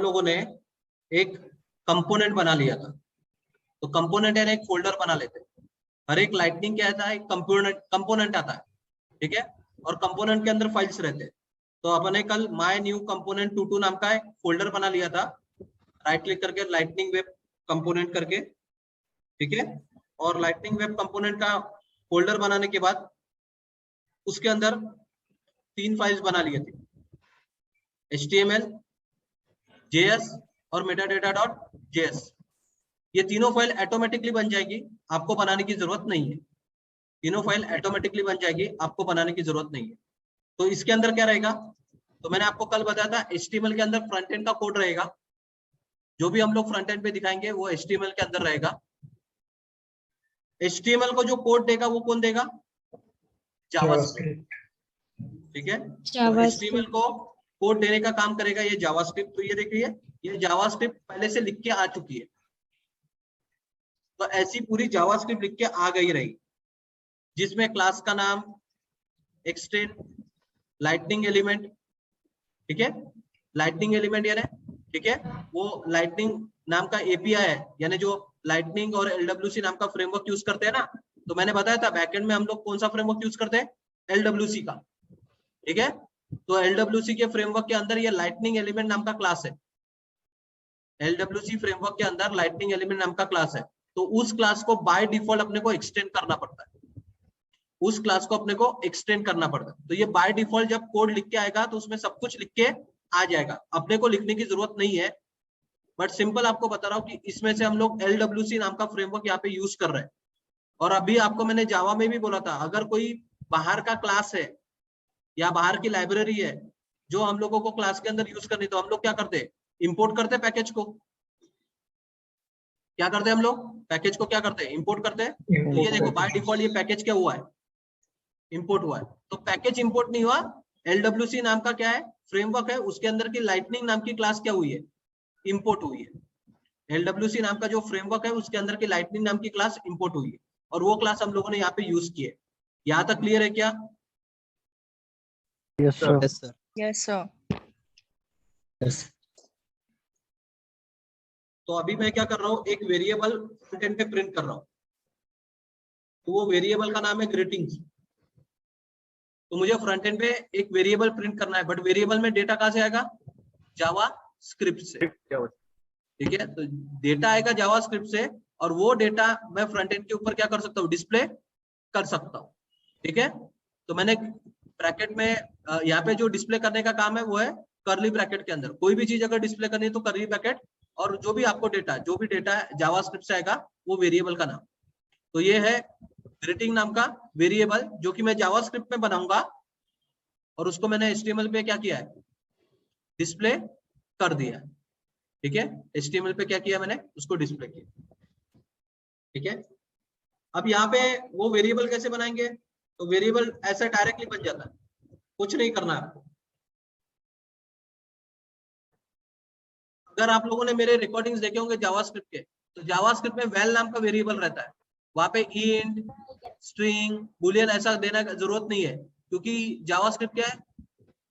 अपन लोगों ने एक कंपोनेंट बना लिया था। तो कंपोनेंट है ना, एक फोल्डर बना लेते हैं। हर एक लाइटनिंग क्या आता है, एक कंपोनेंट आता है, ठीक है, और कंपोनेंट के अंदर फाइल्स रहते हैं। तो अपन ने कल माय न्यू कंपोनेंट 22 नाम का एक फोल्डर बना लिया था, राइट क्लिक करके लाइटनिंग वेब कंपोनेंट करके, ठीक है। और लाइटनिंग वेब कंपोनेंट का फोल्डर बनाने के बाद उसके अंदर 3 फाइल्स बना लिए थे, HTML, JS और metadata.js। ये तीनों फाइल ऑटोमेटिकली बन जाएगी, आपको बनाने की जरूरत नहीं है। तीनों फाइल ऑटोमेटिकली बन जाएगी, आपको बनाने की जरूरत नहीं है। तो इसके अंदर क्या रहेगा, तो मैंने आपको कल बताया था HTML के अंदर फ्रंट एंड का कोड रहेगा। जो भी हम लोग फ्रंट एंड पे दिखाएंगे वो HTML के अंदर रहेगा। HTML को जो कोड देगा वो कौन देगा, जावास्क्रिप्ट, ठीक है। तो HTML को कोड देने का काम करेगा ये जावास्क्रिप्ट। तो ये देखिए, ये जावास्क्रिप्ट पहले से लिख के आ चुकी है, तो ऐसी पूरी जावास्क्रिप्ट लिख के आ गई रही, जिसमें क्लास का नाम, एक्सटेंड, लाइटनिंग एलिमेंट, ठीक है, लाइटनिंग एलिमेंट यानी, ठीक है, वो लाइटनिंग नाम का एपीआई है, यानी जो लाइटनिंग और LWC नाम का फ्रेमवर्क यूज करते हैं ना। तो मैंने बताया था बैकएंड में हम लोग कौन सा फ्रेमवर्क यूज करते हैं, LWC का, ठीक है। तो LWC के फ्रेमवर्क के अंदर ये लाइटनिंग एलिमेंट नाम का क्लास है। LWC फ्रेमवर्क के अंदर लाइटनिंग एलिमेंट नाम का क्लास है। तो उस क्लास को बाय डिफॉल्ट अपने को एक्सटेंड करना पड़ता है, उस क्लास को अपने को एक्सटेंड करना पड़ता है। तो ये बाय डिफॉल्ट जब कोड लिख के आएगा तो उसमें सब कुछ लिख के आ जाएगा, अपने को लिखने की जरूरत नहीं है। बट सिंपल आपको बता रहा हूँ कि इसमें से हम लोग LWC नाम का फ्रेमवर्क यहाँ पे यूज कर रहे हैं। और अभी आपको मैंने जावा में भी बोला था, अगर कोई बाहर का क्लास है या बाहर की लाइब्रेरी है जो हम लोगों को क्लास के अंदर यूज करनी, तो हम लोग क्या करते हैं, इंपोर्ट करते हैं पैकेज को। क्या करते हैं हम लोग, पैकेज को क्या करते हैं, इंपोर्ट करते हैं। तो ये देखो बाय डिफॉल्ट ये पैकेज क्या हुआ है, इंपोर्ट हुआ है। तो पैकेज इंपोर्ट नहीं हुआ, LWC नाम का क्या है, फ्रेमवर्क है, उसके अंदर की लाइटनिंग नाम की क्लास क्या हुई है, इंपोर्ट हुई है। LWC नाम का जो फ्रेमवर्क है उसके अंदर की लाइटनिंग नाम की क्लास इंपोर्ट हुई है, और वो क्लास हम लोगों ने यहाँ पे यूज की है। यहाँ तक क्लियर है क्या? Yes sir. Yes sir. Yes sir. Yes. तो अभी मैं क्या कर रहा हूँ, एक वेरिएबल फ्रंट एंड पे प्रिंट कर रहा हूँ। तो वो वेरिएबल का नाम है ग्रीटिंग्स। तो मुझे फ्रंट एंड पे एक वेरिएबल प्रिंट करना है, बट वेरिएबल में डेटा कहाँ से आएगा, जावा स्क्रिप्ट से, ठीक है। तो डेटा आएगा जावा स्क्रिप्ट से, और वो डेटा मैं फ्रंट एंड के ऊपर क्या कर सकता हूँ, डिस्प्ले कर सकता हूँ, ठीक है। तो मैंने ब्रैकेट में यहाँ पे जो डिस्प्ले करने का काम है वो है कर्ली ब्रैकेट के अंदर। कोई भी चीज अगर डिस्प्ले करनी है तो कर्ली ब्रैकेट, और जो भी आपको डेटा, जो भी डेटा जावा स्क्रिप्ट से आएगा वो वेरिएबल का नाम। तो ये है ग्रीटिंग नाम का वेरिएबल, जो कि मैं जावा स्क्रिप्ट में बनाऊंगा, और उसको मैंने HTML पे क्या किया है, डिस्प्ले कर दिया, ठीक है। HTML पे क्या किया मैंने, उसको डिस्प्ले किया, ठीक है। अब यहाँ पे वो वेरिएबल कैसे बनाएंगे, तो वेरिएबल ऐसा डायरेक्टली बन जाता है, कुछ नहीं करना है आपको। अगर आप लोगों ने मेरे रिकॉर्डिंग्स देखे होंगे जावास्क्रिप्ट के, तो जावास्क्रिप्ट में वेल नाम का वेरिएबल रहता है, वहां पे इंट, स्ट्रिंग, बुलियन ऐसा देने की जरूरत नहीं है, क्योंकि जावास्क्रिप्ट क्या है,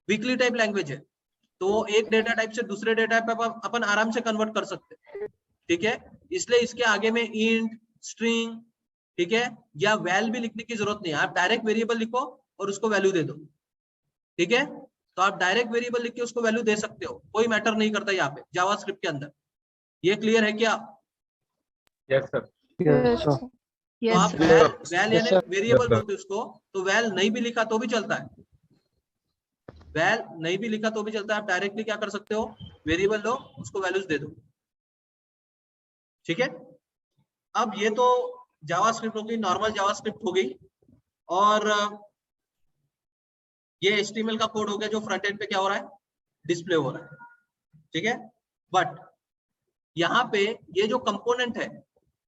वीकली टाइप लैंग्वेज है। तो एक डेटा टाइप से दूसरे डेटा टाइप पे अपन आराम से कन्वर्ट कर सकते हैं, ठीक है। इसलिए इसके आगे में इंट, स्ट्रिंग, ठीक है, या वैल भी लिखने की जरूरत नहीं है। आप डायरेक्ट वेरिएबल लिखो और उसको वैल्यू दे दो, ठीक है। तो आप डायरेक्ट वेरिएबल लिख के उसको वैल्यू दे सकते हो, कोई मैटर नहीं करता यहाँ पे जावास्क्रिप्ट के अंदर। ये क्लियर है क्या? Yes sir. यस तो आप सर। वैल यानी वेरिएबल बोलते उसको, तो वैल नहीं भी लिखा तो भी चलता है, वैल नहीं भी लिखा तो भी चलता है। आप डायरेक्टली क्या कर सकते हो, वेरिएबल लो, उसको वैल्यूज दे दो, ठीक है। अब ये तो जावास्क्रिप्ट हो गई, नॉर्मल जावास्क्रिप्ट हो गई, और ये HTML का कोड हो गया जो फ्रंट एंड पे क्या हो रहा है, डिस्प्ले हो रहा है, ठीक है। बट यहाँ पे ये जो कंपोनेंट है,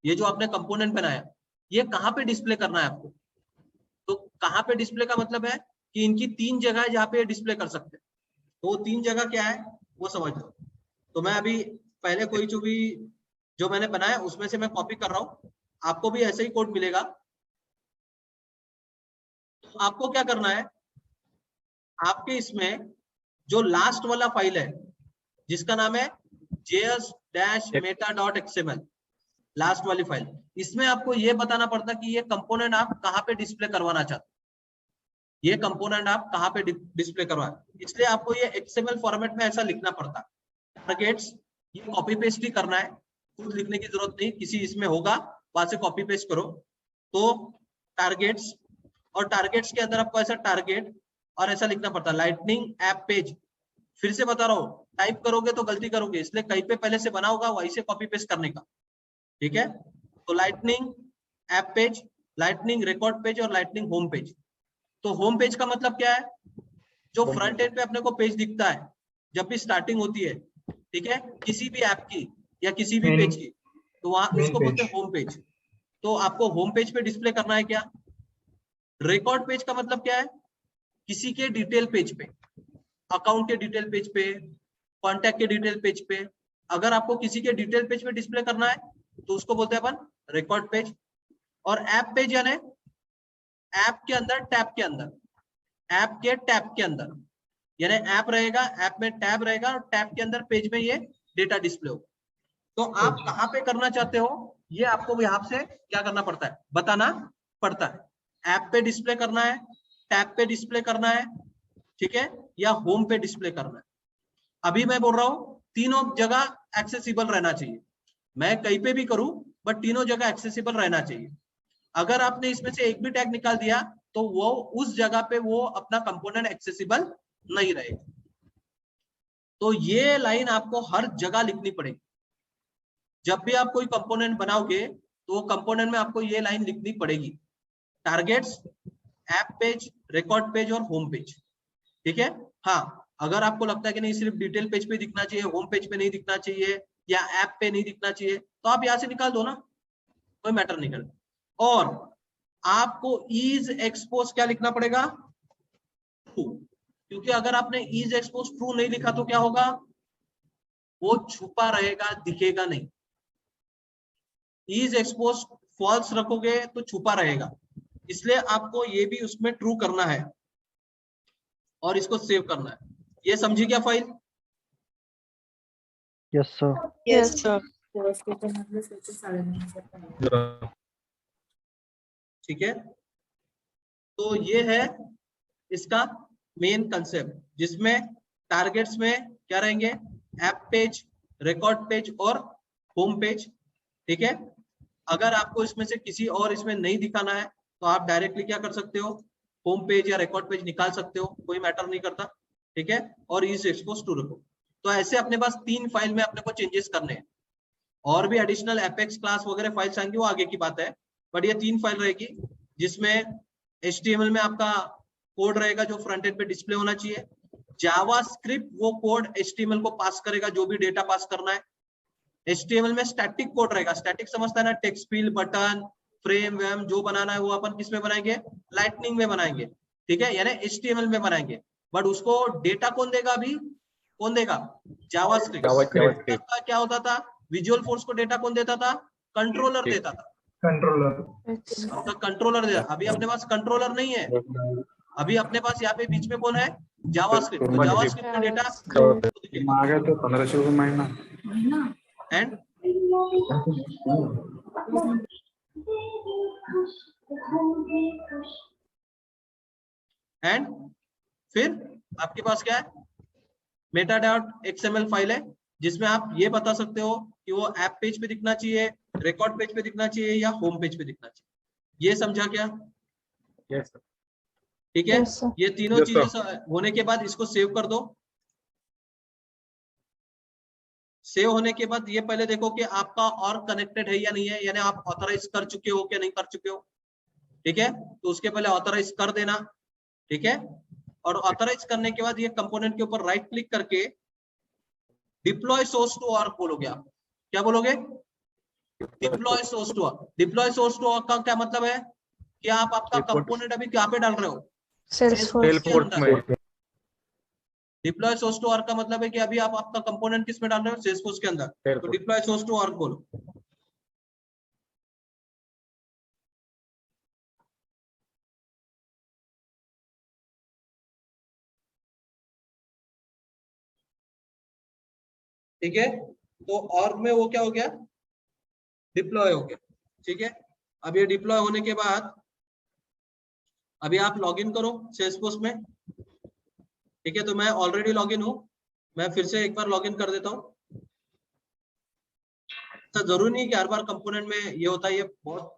ये जो आपने कंपोनेंट बनाया, ये कहाँ पे डिस्प्ले करना है आपको। तो कहाँ पे डिस्प्ले का मतलब है कि इनकी 3 जगह है जहाँ पे डिस्प्ले कर सकते हैं। तो वो 3 जगह क्या है वो समझ लो। तो मैं अभी पहले कोई जो मैंने बनाया उसमें से मैं कॉपी कर रहा हूँ, आपको भी ऐसे ही कोड मिलेगा। तो आपको क्या करना है, आपके इसमें जो लास्ट वाला फाइल है जिसका नाम है js-meta.xml, लास्ट वाली फाइल। इसमें आपको ये बताना पड़ता कि ये कंपोनेंट आप कहाँ पे डिस्प्ले करवाना चाहते, ये कंपोनेंट आप कहाँ पे डिस्प्ले करवाए, इसलिए आपको ये XML फॉर्मेट में ऐसा लिखना पड़ता। टारगेट्स ये कॉपी पेस्ट ही करना है, खुद लिखने की जरूरत नहीं, किसी इसमें होगा वहां से कॉपी पेस्ट करो। तो टारगेट्स, और टारगेट्स के अंदर आपको ऐसा टारगेट और ऐसा लिखना पड़ता लाइटनिंग ऐप पेज। फिर से बता रहा हूँ, टाइप करोगे तो गलती करोगे, इसलिए कहीं पे पहले से बना होगा वहीं से कॉपी पेस्ट करने का, ठीक है। तो lightning app page, lightning record page और लाइटनिंग होम पेज। तो होम पेज का मतलब क्या है, जो फ्रंट एंड पे अपने को पेज दिखता है जब भी स्टार्टिंग होती है, ठीक है, किसी भी ऐप की या किसी भी पेज की, तो वहां उसको बोलते हैं होम पेज। तो आपको होम पेज पे डिस्प्ले करना है क्या। रिकॉर्ड पेज का मतलब क्या है, किसी के डिटेल पेज पे, अकाउंट के डिटेल पेज पे, कॉन्टैक्ट के डिटेल पेज पे, अगर आपको किसी के डिटेल पेज पे डिस्प्ले करना है तो उसको बोलते हैं अपन रिकॉर्ड पेज। और ऐप पेज यानी ऐप के अंदर, टैब के अंदर, ऐप के टैब के अंदर, यानी ऐप रहेगा, ऐप में टैब रहेगा और टैब के अंदर पेज में ये डेटा डिस्प्ले होगा। तो आप कहाँ पे करना चाहते हो, ये आपको यहाँ से क्या करना पड़ता है, बताना पड़ता है। ऐप पे डिस्प्ले करना है, टैब पे डिस्प्ले करना है, ठीक है, या होम पे डिस्प्ले करना है। अभी मैं बोल रहा हूँ तीनों जगह एक्सेसिबल रहना चाहिए, मैं कहीं पे भी करूं बट तीनों जगह एक्सेसिबल रहना चाहिए। अगर आपने इसमें से एक भी टैग निकाल दिया तो वो उस जगह पे वो अपना कंपोनेंट एक्सेसिबल नहीं रहेगा। तो ये लाइन आपको हर जगह लिखनी पड़ेगी। जब भी आप कोई कंपोनेंट बनाओगे तो वो कंपोनेंट में आपको ये लाइन लिखनी पड़ेगी, targets, app page, record page और होम पेज, ठीक है। हाँ, अगर आपको लगता है कि नहीं सिर्फ डिटेल पेज पे दिखना चाहिए, होम पेज पे नहीं दिखना चाहिए या ऐप पे नहीं दिखना चाहिए, तो आप यहाँ से निकाल दो ना, कोई मैटर नहीं करता। और आपको इज एक्सपोज क्या लिखना पड़ेगा, ट्रू, क्योंकि अगर आपने इज एक्सपोज ट्रू नहीं लिखा तो क्या होगा, वो छुपा रहेगा, दिखेगा नहीं। इज एक्सपोज फॉल्स रखोगे तो छुपा रहेगा, इसलिए आपको ये भी उसमें ट्रू करना है और इसको सेव करना है। ये समझी क्या file. Yes sir. Yes sir. ठीक है, तो ये है इसका मेन कंसेप्ट, जिसमें टारगेट्स में क्या रहेंगे, ऐप पेज, रिकॉर्ड पेज और होम पेज, ठीक है। अगर आपको इसमें से किसी और इसमें नहीं दिखाना है तो आप डायरेक्टली क्या कर सकते हो, होम पेज या रिकॉर्ड पेज निकाल सकते हो, कोई मैटर नहीं करता, ठीक है। और इस एक्सपोज टू रखो। तो ऐसे अपने पास 3 फाइल में अपने को चेंजेस करने हैं, और भी एडिशनल एपेक्स क्लास वगैरह फाइल्स आएंगी, वो आगे की बात है, बट ये 3 फाइल रहेगी, जिसमें HTML में आपका कोड रहेगा जो फ्रंट एंड पे डिस्प्ले होना चाहिए। जावास्क्रिप्ट वो कोड HTML को पास करेगा, जो भी डेटा पास करना है। HTML में स्टैटिक कोड रहेगा, स्टैटिक समझता है ना, टेक्स्ट फील्ड, बटन, फ्रेम वैम जो बनाना है वो अपन किस में बनाएंगे, लाइटनिंग में बनाएंगे, ठीक है, यानी HTML में बनाएंगे। बट उसको डेटा कौन देगा, अभी कौन देगा, जावास्क्रिप्ट। क्या होता था, विजुअल फोर्स को डेटा कौन देता था, कंट्रोलर देता था, कंट्रोलर दे। अभी अपने पास कंट्रोलर नहीं है, अभी अपने पास यहाँ पे बीच में कौन है, जावास्क्रिप्ट। तो जावास्क्रिप्ट में डेटा तो 1500 महीना एंड एंड फिर आपके पास क्या है, meta.xml फाइल है, जिसमें आप ये बता सकते हो कि वो ऐप पेज पे दिखना चाहिए, रिकॉर्ड पेज पे दिखना चाहिए या होम पेज पे दिखना चाहिए। ये समझा क्या, यस सर। ठीक है। Yes, sir. ये तीनों Yes, sir. चीजें होने के बाद इसको सेव कर दो। सेव होने के बाद ये पहले देखो कि आपका और कनेक्टेड है या नहीं है, यानी आप ऑथराइज कर चुके हो क्या नहीं कर चुके हो, ठीक है। तो उसके पहले ऑथराइज कर देना, ठीक है। और ऑथराइज करने के बाद ये कंपोनेंट के ऊपर राइट क्लिक करके डिप्लॉय सोर्स टू ऑर्ग बोलोगे आप। क्या बोलोगे, deploy source to org. Deploy source to org का क्या मतलब है कि आप आपका कंपोनेंट अभी क्या पे डाल रहे हो, Salesforce के अंदर। डिप्लॉय सोर्स टू ऑर्ग का मतलब है कि अभी आप आपका कंपोनेंट किस में डाल रहे हो, सेल्सफोर्स के अंदर। तो डिप्लॉय सोर्स टू ऑर्ग बोलो। ठीक है, तो ऑर्ग में वो क्या हो गया, डिप्लॉय हो गया। ठीक है, अब ये डिप्लॉय होने के बाद अभी आप लॉगिन करो सेल्सफोर्स में। ठीक है, तो मैं ऑलरेडी लॉगिन हूँ, मैं फिर से एक बार लॉगिन कर देता हूँ। तो जरूरी नहीं कि हर बार कंपोनेंट में ये होता है, ये बहुत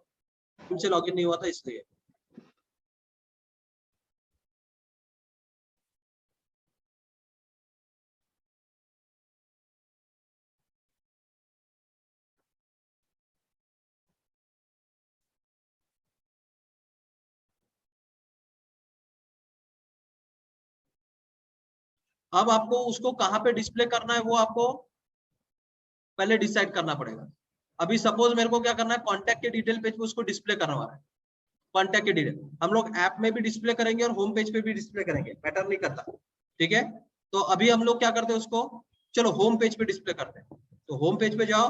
दिन से लॉगिन नहीं हुआ था इसलिए। अब आपको उसको कहाँ पे डिस्प्ले करना है वो आपको पहले डिसाइड करना पड़ेगा। अभी सपोज मेरे को क्या करना है, कॉन्टैक्ट के डिटेल पेज पे उसको डिस्प्ले करना है। कॉन्टैक्ट के डिटेल हम लोग ऐप में भी डिस्प्ले करेंगे और होम पेज पे भी डिस्प्ले करेंगे, मैटर नहीं करता। ठीक है, तो अभी हम लोग क्या करते हैं उसको, चलो होम पेज पे डिस्प्ले करते हैं। तो होम पेज पे जाओ,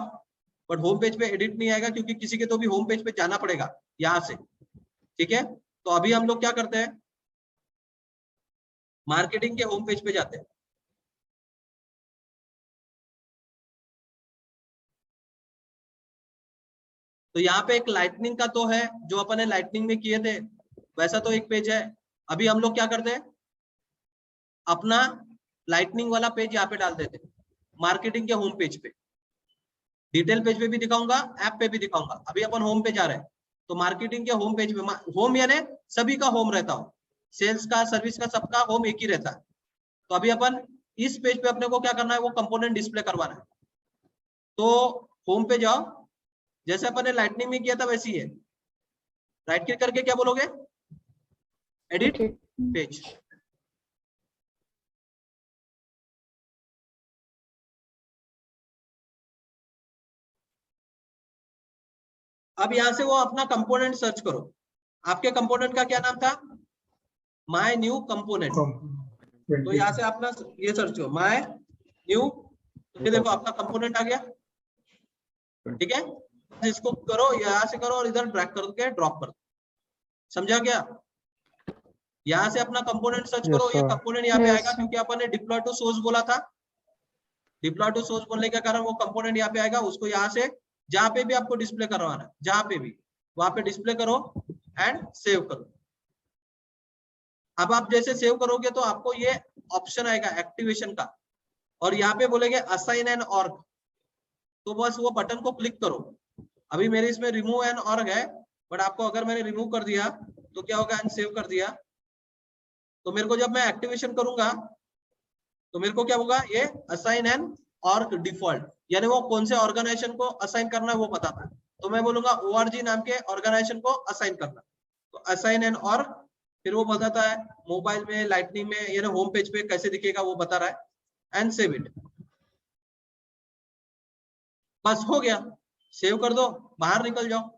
बट होम पेज पे एडिट नहीं आएगा क्योंकि किसी के तो भी होम पेज पे जाना पड़ेगा यहाँ से। ठीक है, तो अभी हम लोग क्या करते हैं, मार्केटिंग के होम पेज पे जाते हैं। तो यहाँ पे एक लाइटनिंग का तो है, जो अपन ने लाइटनिंग में किए थे वैसा तो एक पेज है। अभी हम लोग क्या करते हैं, अपना लाइटनिंग वाला पेज यहाँ पे डाल देते हैं, मार्केटिंग के होम पेज पे। डिटेल पेज पे भी दिखाऊंगा, ऐप पे भी दिखाऊंगा। अभी अपन होम पे जा रहे हैं, तो मार्केटिंग के होम पेज पे, होम यानी सभी का होम रहता हो, सेल्स का, सर्विस का, सबका होम एक ही रहता है। तो अभी अपन इस पेज पे अपने को क्या करना है, वो कंपोनेंट डिस्प्ले करवाना है। तो होम पे जाओ, जैसे अपन ने लाइटनिंग में किया था वैसे ही है, राइट क्लिक करके क्या बोलोगे, एडिट पेज। अब यहां से वो अपना कंपोनेंट सर्च करो। आपके कंपोनेंट का क्या नाम था, माय न्यू कंपोनेंट। तो यहाँ से अपना ये सर्च करो, माय न्यू, तो ये देखो आपका कंपोनेंट आ गया। ठीक है, इसको करो, यहाँ से करो और इधर ड्रैग करके ड्रॉप कर दो। समझा क्या, यहाँ से अपना कंपोनेंट सर्च करो, ये कंपोनेंट यहाँ पे आएगा क्योंकि अपन ने डिप्लॉय टू सोर्स बोला था। डिप्लॉय टू सोर्स बोलने के कारण वो कंपोनेंट यहाँ पे आएगा, उसको यहाँ से जहां पे भी आपको डिस्प्ले करवाना है, जहां पे भी वहां पे डिस्प्ले करो एंड सेव करो। अब आप जैसे सेव करोगे तो आपको ये ऑप्शन आएगा एक्टिवेशन का, और यहाँ पे बोलेंगे असाइन एन ऑर्ग, तो बस वो बटन को क्लिक करो। अभी मेरे इसमें रिमूव एन ऑर्ग है, बट आपको अगर मैंने रिमूव कर दिया तो क्या होगा, एंड सेव कर दिया, तो मेरे को जब मैं एक्टिवेशन करूंगा तो मेरे को क्या होगा, ये असाइन एन ऑर्ग डिफॉल्ट, यानी वो कौन से ऑर्गेनाइजेशन को असाइन करना है वो बताता है। तो मैं बोलूंगा ओआरजी नाम के ऑर्गेनाइजेशन को असाइन करना, तो असाइन एन ऑर्ग, फिर वो बताता है मोबाइल में, लाइटनिंग में, यानी होम पेज पे कैसे दिखेगा वो बता रहा है, एंड सेव इट। बस हो गया, सेव कर दो, बाहर निकल जाओ।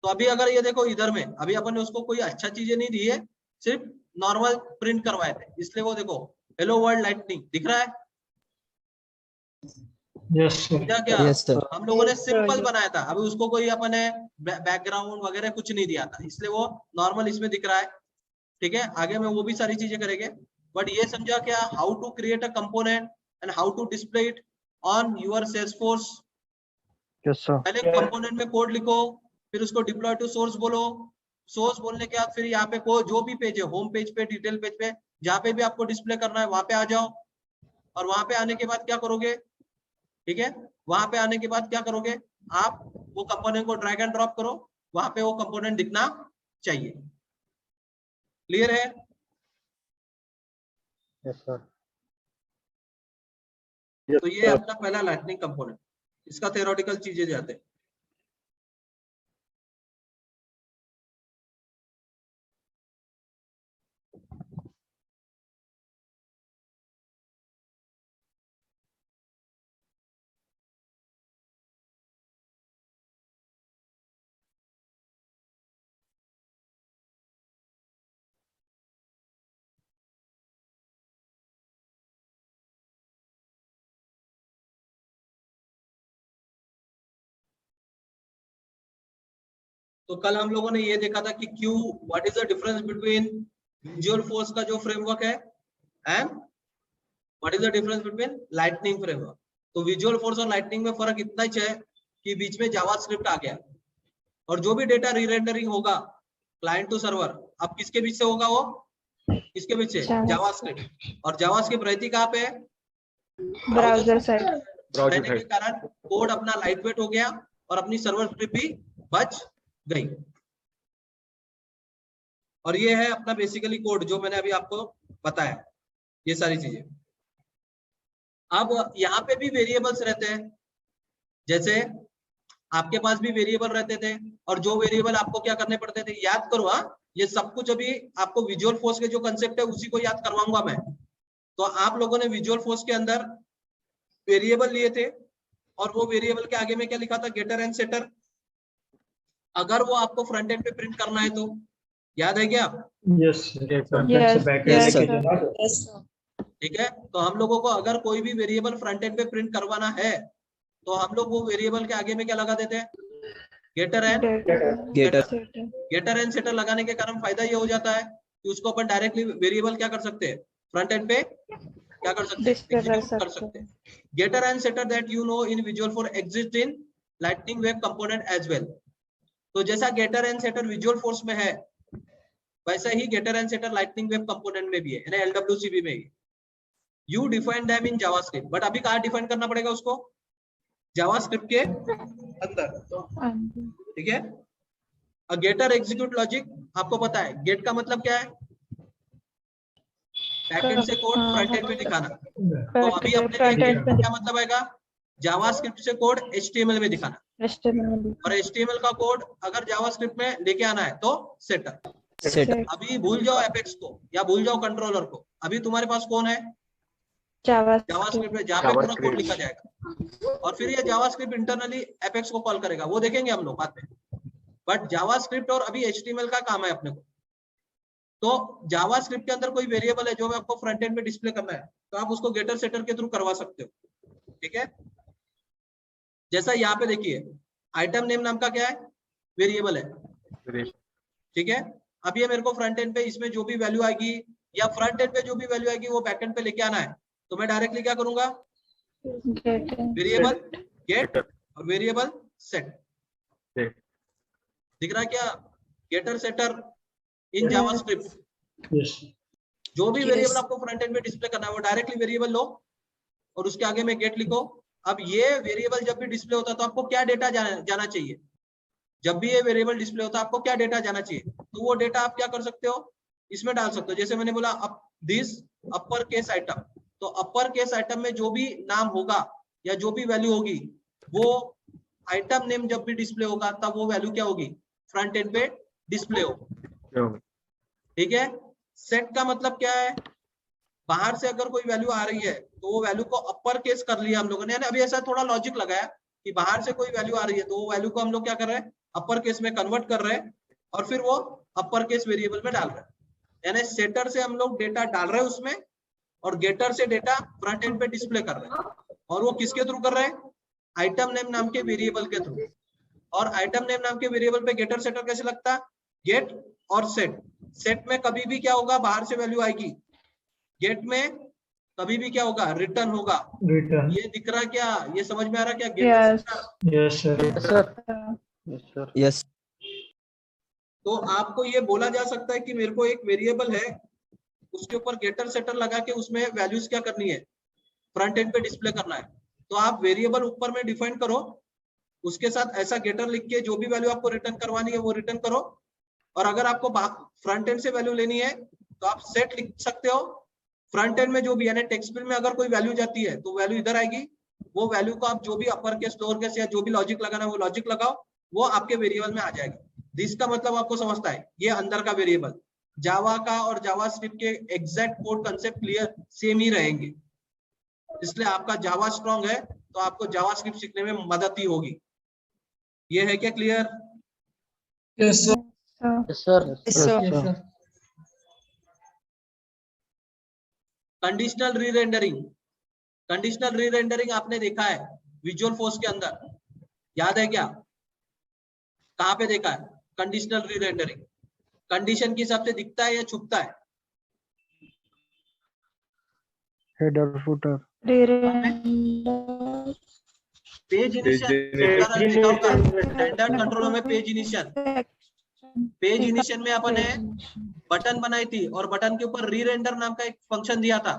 तो अभी अगर ये देखो इधर में, अभी अपन ने उसको कोई अच्छा चीजें नहीं दी है, सिर्फ नॉर्मल प्रिंट करवाए थे, इसलिए वो देखो हेलो वर्ल्ड लाइटनिंग दिख रहा है। यस समझा क्या, सर। हम लोगों ने सिंपल बनाया था, अभी उसको कोई अपन ने बैकग्राउंड वगैरह कुछ नहीं दिया था, इसलिए वो नॉर्मल इसमें दिख रहा है। ठीक है, आगे में वो भी सारी चीजें करेंगे, बट ये समझा क्या, how to create a component and how to display it on your Salesforce. Yes sir. पहले कंपोनेंट में कोड लिखो, फिर उसको डिप्लॉय टू सोर्स बोलो। सोर्स बोलने के बाद फिर यहाँ पे को जो भी पेज है, होम पेज पे, डिटेल पेज पे, जहाँ पे भी आपको डिस्प्ले करना है वहां पे आ जाओ। और वहां पे आने के बाद क्या करोगे, ठीक है, वहां पे आने के बाद क्या करोगे, आप वो कंपोनेंट को ड्रैग एंड ड्रॉप करो, वहां पे वो कंपोनेंट दिखना चाहिए। क्लियर है, यस सर। तो ये अपना पहला लाइटनिंग कंपोनेंट, इसका थ्योरेटिकल चीजें जाते हैं। तो कल हम लोगों ने ये देखा था कि Q, what is the difference between visual force का जो फ्रेमवर्क है and what is the difference between lightning framework. तो विजुअल फोर्स और लाइटनिंग में फर्क इतना ही है कि बीच में जावास्क्रिप्ट आ गया, और जो भी डेटा रीरेंडरिंग होगा क्लाइंट टू सर्वर, अब किसके बीच से होगा, वो किसके बीच से, जावास्क्रिप्ट। और जावास्क्रिप्ट रहती कहाँ पे है, ब्राउजर साइड। रहने के कारण कोड अपना लाइट वेट हो गया और अपनी सर्वर स्क्रिप्ट भी बच गई। और ये है अपना बेसिकली कोड जो मैंने अभी आपको बताया, ये सारी चीजें। अब यहाँ पे भी वेरिएबल्स रहते हैं, जैसे आपके पास भी वेरिएबल रहते थे, और जो वेरिएबल आपको क्या करने पड़ते थे, याद करो। हाँ, ये सब कुछ अभी आपको विजुअल फोर्स के जो कंसेप्ट है उसी को याद करवाऊंगा मैं। तो आप लोगों ने विजुअल फोर्स के अंदर वेरिएबल लिए थे, और वो वेरिएबल के आगे में क्या लिखा था, गेटर एंड सेटर। अगर वो आपको फ्रंट एंड पे प्रिंट करना है तो याद है क्या? यस ठीक है, तो हम लोगों को अगर कोई भी वेरिएबल फ्रंट एंड पे प्रिंट करवाना है तो हम लोग वो वेरिएबल के आगे में क्या लगा देते हैं, getter and getter and setter लगाने के कारण फायदा ये हो जाता है कि उसको अपन डायरेक्टली वेरिएबल क्या कर सकते हैं, फ्रंट एंड पे क्या कर सकते हैं, एग्जीक्यूट कर सकते हैं। Getter and setter that you know in Visualforce exist in Lightning Web Component as well. तो जैसा getter and setter Visualforce में है, वैसा ही getter and setter Lightning Web Component में भी है, यानी LWCB में ही। You define them in JavaScript, but अभी कहाँ डिफाइन करना पड़ेगा उसको, जावास्क्रिप्ट के अंदर। ठीक है, गेटर एग्जीक्यूट लॉजिक आपको पता है, गेट का मतलब क्या है, बैकएंड से कोड फ्रंट एंड पे दिखाना। तो अभी अपने गेट का क्या मतलब आएगा, जावास्क्रिप्ट से कोड HTML में दिखाना, और HTML का कोड अगर जावास्क्रिप्ट में लेके आना है तो सेटर। अभी भूल जाओ एपेक्स को या भूल जाओ कंट्रोलर को, अभी तुम्हारे पास कौन है, जावास्क्रिप्ट में, जहाँ पे पूरा कोड लिखा जाएगा। और फिर ये जावास्क्रिप्ट इंटरनली एपेक्स को कॉल करेगा, वो देखेंगे हम लोग बाद में। बट जावास्क्रिप्ट और अभी HTML का काम है अपने को। तो जावास्क्रिप्ट के अंदर कोई वेरिएबल है जो आपको फ्रंट एंड में डिस्प्ले करना है, तो आप उसको गेटर सेटर के थ्रू करवा सकते हो। ठीक है, जैसा यहाँ पे देखिए, आइटम नेम नाम का क्या है, वेरिएबल है। ठीक है, अब ये मेरे को फ्रंट एंड पे इसमें जो भी वैल्यू आएगी या फ्रंट एंड पे जो भी वैल्यू आएगी वो बैक एंड पे लेके आना है, तो मैं डायरेक्टली क्या करूंगा, वेरिएबल गेट और वेरिएबल सेट। दिख रहा है क्या, गेटर सेटर इन जावास्क्रिप्ट। जो भी वेरिएबल आपको फ्रंट एंड पे डिस्प्ले करना है वो डायरेक्टली वेरिएबल लो और उसके आगे में गेट लिखो। अब ये वेरिएबल जब भी डिस्प्ले होता है तो आपको क्या डेटा जाना चाहिए, जब भी ये वेरिएबल डिस्प्ले होता है आपको क्या डेटा जाना चाहिए, तो वो डेटा आप क्या कर सकते हो, इसमें डाल सकते हो। जैसे मैंने बोला दिस अपर केस आइटम, तो अपर केस आइटम में जो भी नाम होगा या जो भी वैल्यू होगी वो आइटम नेम जब भी डिस्प्ले होगा तब वो वैल्यू क्या होगी, फ्रंट एंड पे डिस्प्ले होगी। ठीक है, सेट का मतलब क्या है, बाहर से अगर कोई वैल्यू आ रही है तो वो वैल्यू को अपर केस कर लिया हम लोगों ने, अभी ऐसा थोड़ा लॉजिक लगाया कि बाहर से कोई वैल्यू आ रही है तो वो वैल्यू को हम लोग क्या कर रहे हैं, अपर केस में कन्वर्ट कर रहे हैं और फिर वो अपर केस वेरिएबल में डाल रहे हैं। यानी सेटर से हम लोग डेटा डाल रहे हैं उसमें और गेटर से डेटा फ्रंट एंड पे डिस्प्ले कर रहे हैं, और वो किसके थ्रू कर रहे हैं, आइटम नेम नाम के वेरिएबल के थ्रू। और आइटम नेम नाम के वेरिएबल पे गेटर सेटर कैसे लगता है, गेट और सेट। सेट में कभी भी क्या होगा, बाहर से वैल्यू आएगी, गेट में कभी भी क्या होगा, रिटर्न होगा। ये दिख रहा क्या, ये समझ में आ रहा क्या, गेट सर यस। तो आपको ये बोला जा सकता है कि मेरे को एक वेरिएबल है उसके ऊपर गेटर सेटर लगा के उसमें वैल्यूज क्या करनी है, फ्रंट एंड पे डिस्प्ले करना है। तो आप वेरिएबल ऊपर में डिफाइन करो, उसके साथ ऐसा गेटर लिख के जो भी वैल्यू आपको रिटर्न करवानी है वो रिटर्न करो। और अगर आपको फ्रंट एंड से वैल्यू लेनी है तो आप सेट लिख सकते हो, फ्रंट एंड में जो भी, यानी टेक्स्ट फील्ड में अगर कोई वैल्यू जाती है तो वैल्यू इधर आएगी, वो वैल्यू को आप जो भी अपर केस लोअर केस या जो भी लॉजिक लगाना है वो लॉजिक लगाओ, वो आपके वेरिएबल में आ जाएगा। जिसका मतलब आपको समझता है, ये अंदर का वेरिएबल। जावा का और जावास्क्रिप्ट के exact code concept clear same ही रहेंगे, इसलिए आपका जावा स्ट्रांग है तो आपको जावास्क्रिप्ट सीखने में मदद ही होगी। ये है क्या clear? Yes sir. Conditional rerendering, conditional rerendering आपने देखा है विजुअल फोर्स के अंदर, याद है क्या, कहां पे देखा है कंडीशनल रीरेंडरिंग? कंडीशन के हिसाब से दिखता है या छुपता है? header, footer, Re-render. Page initial standard controller में पेज इनिशियल में अपन ने बटन बनाई थी और बटन के ऊपर री रेंडर नाम का एक फंक्शन दिया था।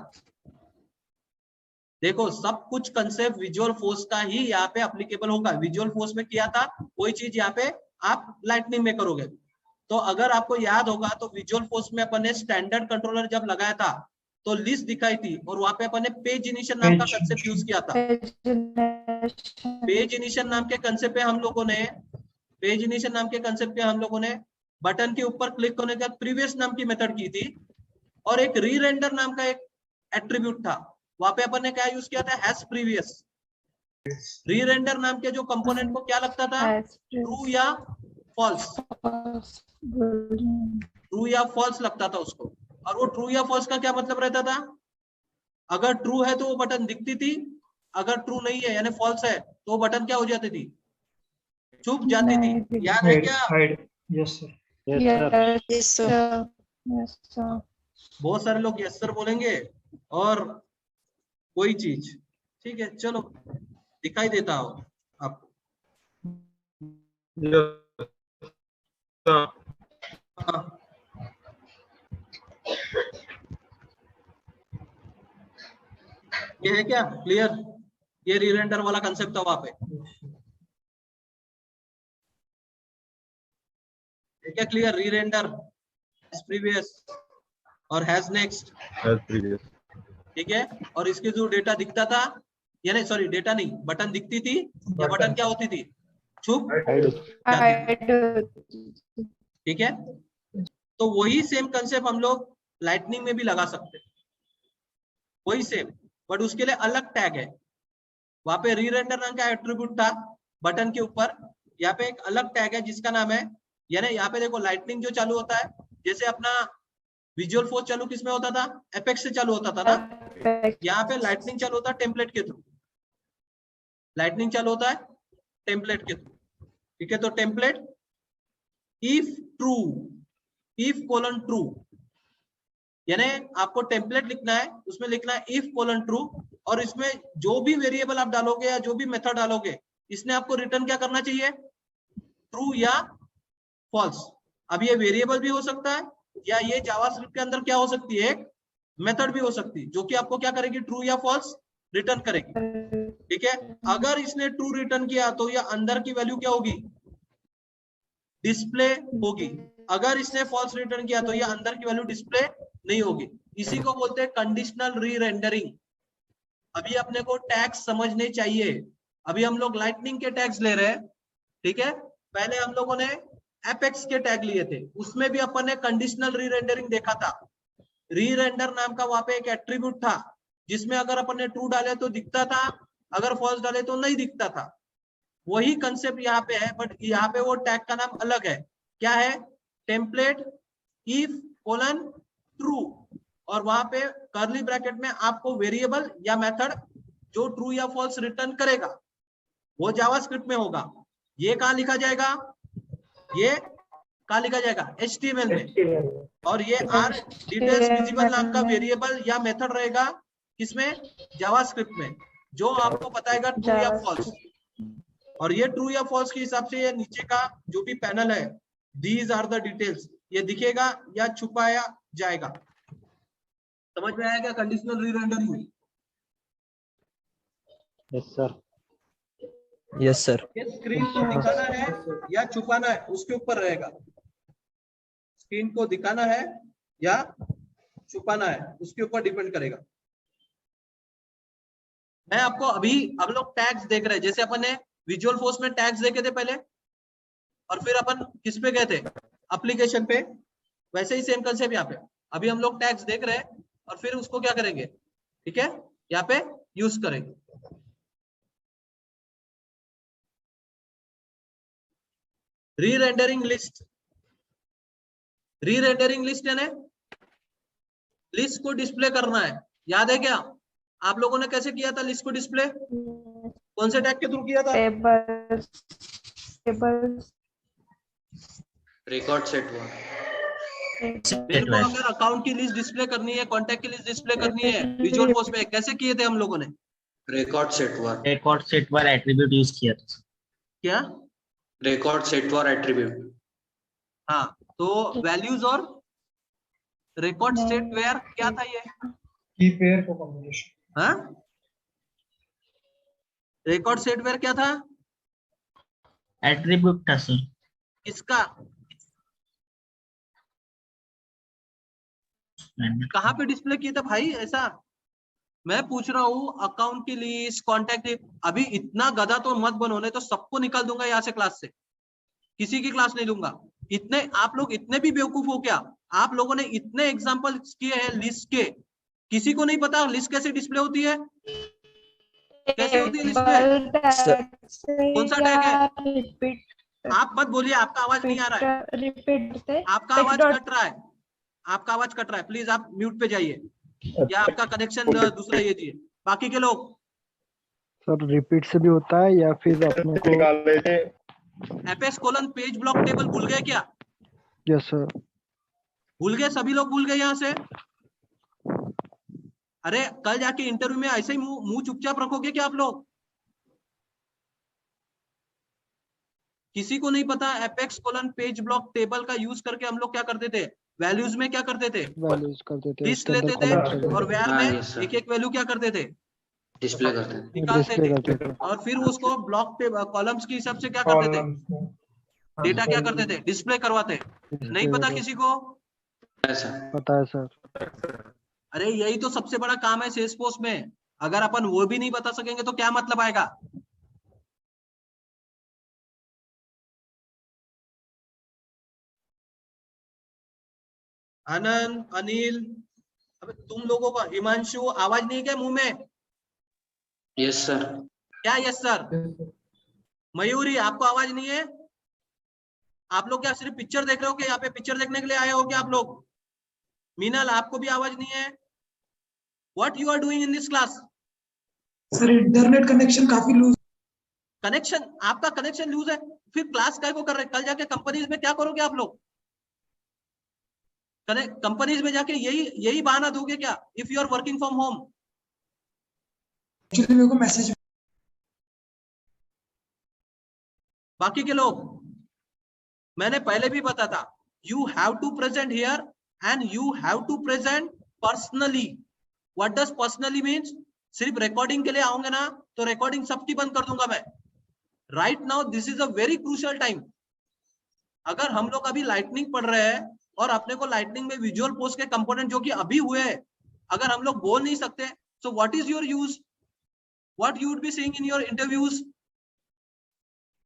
देखो सब कुछ कंसेप्ट विजुअल फोर्स का ही यहाँ पे एप्लीकेबल होगा। विजुअल फोर्स में किया था वही चीज यहाँ पे आप लाइटनिंग में करोगे। तो अगर आपको याद होगा तो विजुअल फोर्स में अपन ने स्टैंडर्ड कंट्रोलर जब लगाया था तो लिस्ट दिखाई थी और वहां पे अपन ने पेज इनिशियल नाम का कंसेप्ट यूज किया था। पेज इनिशियल नाम के कंसेप्ट पे हम लोगों ने बटन के ऊपर क्लिक करने के बाद प्रीवियस नाम की मेथड की थी और एक री रेंडर नाम का एक एट्रीब्यूट था। वहां पे अपन ने क्या यूज किया था, हैज प्रीवियस। री रेंडर नाम के जो कंपोनेंट को क्या लगता था, ट्रू या फॉल्स, ट्रू या फॉल्स लगता था उसको। और वो ट्रू या फॉल्स का क्या मतलब रहता था, अगर ट्रू है तो वो बटन दिखती थी, अगर ट्रू नहीं है यानी फॉल्स है तो वो बटन क्या हो जाती थी, छुप जाती थी। याद है क्या? Yes sir. बहुत सारे लोग यस सर बोलेंगे और कोई चीज, ठीक है चलो दिखाई देता हो आपको। हाँ। ये है क्या क्लियर? ये री रेंडर वाला कंसेप्ट था वहां पे, क्या क्लियर? री रेंडर, प्रीवियस और हैज नेक्स्ट, ठीक है। और इसके जो डेटा दिखता था, यानी सॉरी डेटा नहीं, बटन दिखती थी या बटन क्या होती थी, छुप जाती थी, ठीक है। तो वही सेम कंसेप्ट हम लोग लाइटनिंग में भी लगा सकते हैं, वही सेम, बट उसके लिए अलग टैग है। वहां पे री रेंडर नाम का एट्रीब्यूट था बटन के ऊपर, यहाँ पे एक अलग टैग है जिसका नाम है, यानी यहाँ पे देखो लाइटनिंग जो चालू होता है, जैसे अपना विजुअल फोर्स चालू किसमें होता था, एपेक्स से चालू होता था ना। यहाँ पे लाइटनिंग चालू होता है टेम्पलेट के थ्रू, लाइटनिंग चालू होता है टेम्पलेट के थ्रू, ठीक है। तो template if true, if colon true, यानी आपको टेम्पलेट लिखना है, उसमें लिखना है इफ कोलन ट्रू, और इसमें जो भी वेरिएबल आप डालोगे या जो भी मेथड डालोगे, इसने आपको रिटर्न क्या करना चाहिए, ट्रू या फॉल्स। अब ये वेरिएबल भी हो सकता है या ये जावास्क्रिप्ट के अंदर क्या हो सकती है, एक मेथड भी हो सकती है, जो कि आपको क्या करेगी, ट्रू या फॉल्स रिटर्न करेगी, ठीक है। अगर इसने ट्रू रिटर्न किया तो ये अंदर की वैल्यू क्या होगी, डिस्प्ले होगी। अगर इसने फॉल्स रिटर्न किया तो ये अंदर की वैल्यू डिस्प्ले नहीं होगी। इसी को बोलते हैं कंडीशनल री रेंडरिंग। अभी अपने को टैग्स समझने चाहिए। अभी हम लोग लाइटनिंग के टैग्स ले रहे हैं, ठीक है। पहले हम लोगों ने एपेक्स के टैग लिए थे, उसमें भी अपन ने कंडीशनल री रेंडरिंग देखा था। री रेंडर नाम का वहां पे एक एट्रीब्यूट था जिसमें अगर अपन ने ट्रू डाले तो दिखता था, अगर फॉल्स डाले तो नहीं दिखता था। वही कंसेप्ट यहाँ पे है, बट यहाँ पे वो टैग का नाम अलग है। क्या है, टेम्पलेट इफ कोलन ट्रू, और वहां पे कर्ली ब्रैकेट में आपको वेरिएबल या मेथड जो ट्रू या फॉल्स रिटर्न करेगा वो जावास्क्रिप्ट में होगा। ये कहाँ लिखा जाएगा, ये कहाँ लिखा जाएगा, HTML में। और ये आर डिटेल्स विजिबल नाम का वेरिएबल या मेथड रहेगा किसमें, जावास्क्रिप्ट में, जो आपको बताएगा ट्रू या फॉल्स। और ये ट्रू या फॉल्स के हिसाब से ये नीचे का जो भी पैनल है, दीज आर द डिटेल्स, ये दिखेगा या छुपाया जाएगा। समझ में आएगा कंडीशनल री रेंडरिंग में? Yes sir. Yes sir. ये स्क्रीन को दिखाना है या छुपाना है उसके ऊपर रहेगा। स्क्रीन को दिखाना है या छुपाना है उसके ऊपर डिपेंड करेगा। मैं आपको अभी, हम लोग टैग्स देख रहे हैं, जैसे अपन ने विजुअल फोर्स में टैग्स देखे थे पहले, और फिर अपन किस पे गए थे, एप्लीकेशन पे। वैसे ही सेम कंसेप्ट यहाँ पे, अभी हम लोग टैग्स देख रहे हैं और फिर उसको क्या करेंगे, ठीक है, यहाँ पे यूज करेंगे। री रेंडरिंग लिस्ट, री रेंडरिंग लिस्ट यानी लिस्ट को डिस्प्ले करना है। याद है क्या, आप लोगों ने कैसे किया था लिस्ट को डिस्प्ले, कौन से टैग के थ्रू किया था, टेबल्स रिकॉर्ड सेट हुआ, मेरे को अगर अकाउंट की लिस्ट डिस्प्ले करनी है, कॉन्टैक्ट की लिस्ट डिस्प्ले करनी है विजुअल फोर्स में, कैसे किए थे हम लोगों ने? रिकॉर्ड सेट वर एट्रीब्यूट यूज किया था। क्या? रिकॉर्ड सेट वर एट्रीब्यूट। हाँ, तो वैल्यूज और रिकॉर्ड सेट वेयर क्या था ये? की पेयर को कॉम्बिनेशन। हाँ, रिकॉर्ड सेट वेयर क्या था? एट्रीब्यूट था सर। किसका? कहाँ पे डिस्प्ले किया था भाई ऐसा? मैं पूछ रहा हूँ अकाउंट की लिस्ट, कॉन्टैक्ट। अभी इतना गधा तो मत बनो, नहीं तो सबको निकाल दूंगा यहाँ से क्लास से, किसी की क्लास नहीं लूंगा। इतने आप लोग इतने भी बेवकूफ हो क्या? आप लोगों ने इतने एग्जांपल किए हैं लिस्ट के, किसी को नहीं पता लिस्ट कैसे डिस्प्ले होती है? कैसे होती है लिस्ट? कौन सा टैग है? आप मत बोलिए, आपका आवाज नहीं आ रहा है। रिपीट आपका आवाज कट रहा है, आपका आवाज कट रहा है। प्लीज आप म्यूट पे जाइए या आपका कनेक्शन दूसरा लीजिए। बाकी के लोग सर रिपीट से भी होता है या फिर अपने को apex colon page block table भूल गए क्या? Yes sir. भूल गए? सभी लोग भूल गए यहाँ से? अरे कल जाके इंटरव्यू में ऐसे ही मुंह चुपचाप रखोगे क्या आप लोग? किसी को नहीं पता apex colon page block table का यूज करके हम लोग क्या करते थे? वैल्यूज में क्या करते थे? वैल्यूज करते थे, लिस्ट उसके अंदर लेते थे कॉलम्स और वेयर हाँ, में yes, sir. एक एक वैल्यू क्या करते थे? डिस्प्ले करते हैं। निकालते डिस्प्ले थे करते थे। और फिर उसको ब्लॉक कॉलम्स के हिसाब से क्या करते थे? डेटा क्या करते थे? डिस्प्ले करवाते। नहीं पता किसी को? पता है सर। अरे यही तो सबसे बड़ा काम है सेल्सफोर्स में। अगर अपन वो भी नहीं बता सकेंगे तो क्या मतलब आएगा? आनंद, अनिल, अबे तुम लोगों का, हिमांशु, आवाज नहीं क्या मुंह में? Yes sir. क्या यस सर? मयूरी, आपको आवाज नहीं है? आप लोग क्या सिर्फ पिक्चर देख रहे हो कि यहाँ पे पिक्चर देखने के लिए आए हो क्या आप लोग? मीनल, आपको भी आवाज नहीं है? What you are doing in this class? Sir internet connection काफी लूज। कनेक्शन? आपका कनेक्शन लूज है, फिर क्लास काय को कर रहे हैं? कल जाके कंपनीज में क्या करोगे आप लोग? कंपनीज में जाके यही बहाना दोगे क्या? If you are working from home. Actually मेरे को मैसेज। बाकी के लोग, मैंने पहले भी बता था, you have to present here and you have to present personally. What does personally means? सिर्फ रिकॉर्डिंग के लिए आओगे ना तो रिकॉर्डिंग सबकी बंद कर दूंगा मैं। Right now this is a very crucial time. अगर हम लोग अभी लाइटनिंग पढ़ रहे हैं और अपने को लाइटनिंग में विजुअल पोस्ट के कंपोनेंट जो कि अभी हुए हैं, अगर हम लोग बोल नहीं सकते, so what is your use? What you would be saying in your interviews?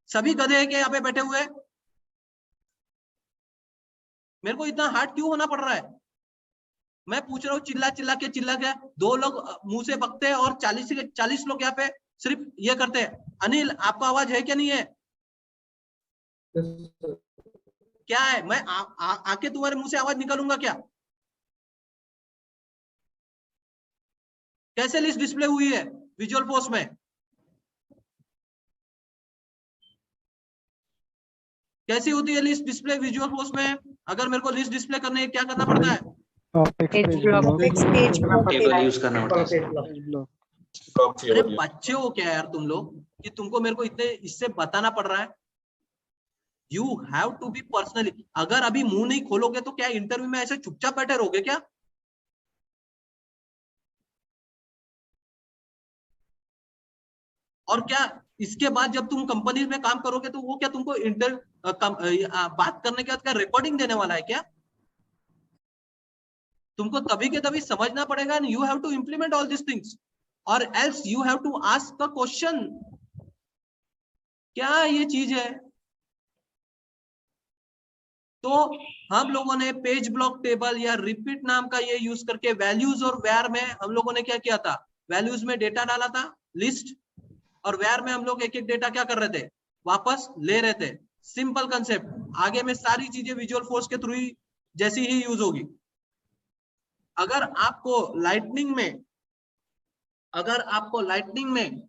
सभी गधे हैं क्या यहाँ पे बैठे हुए? मेरे को इतना हार्ड क्यों होना पड़ रहा है? मैं पूछ रहा हूँ, चिल्ला के दो लोग मुंह से बकते हैं और 40 लोग यहाँ पे सिर्फ ये करते हैं। अनिल, आपको आवाज है क्या नहीं है? क्या है? मैं आके तुम्हारे मुंह से आवाज निकालूंगा क्या? कैसे लिस्ट डिस्प्ले हुई है विजुअल फोर्स में? कैसी होती है लिस्ट डिस्प्ले विजुअल फोर्स में? अगर मेरे को लिस्ट डिस्प्ले करने क्या करना पड़ता है? टेबल यूज करना पड़ता है। अरे बच्चे हो क्या यार तुम लोग कि तुमको मेरे को इतने इससे बताना पड़ रहा है? You have to be personally. अगर अभी मुंह नहीं खोलोगे तो क्या इंटरव्यू में ऐसे चुपचाप बैठे रहोगे क्या? और क्या इसके बाद जब तुम कंपनी में काम करोगे तो वो क्या तुमको बात करने के बाद क्या रिकॉर्डिंग देने वाला है क्या? तुमको तभी के तभी समझना पड़ेगा and you have to implement all this things और else you have to ask the question. क्या ये चीज है? तो हम लोगों ने पेज ब्लॉक टेबल या रिपीट नाम का ये यूज करके वैल्यूज और वेयर में हम लोगों ने क्या किया था? वैल्यूज में डेटा डाला था लिस्ट, और वेयर में हम लोग एक एक डेटा क्या कर रहे थे? वापस ले रहे थे। Simple concept. आगे में सारी चीजें विजुअल फोर्स के थ्रू ही जैसी ही यूज होगी। अगर आपको लाइटनिंग में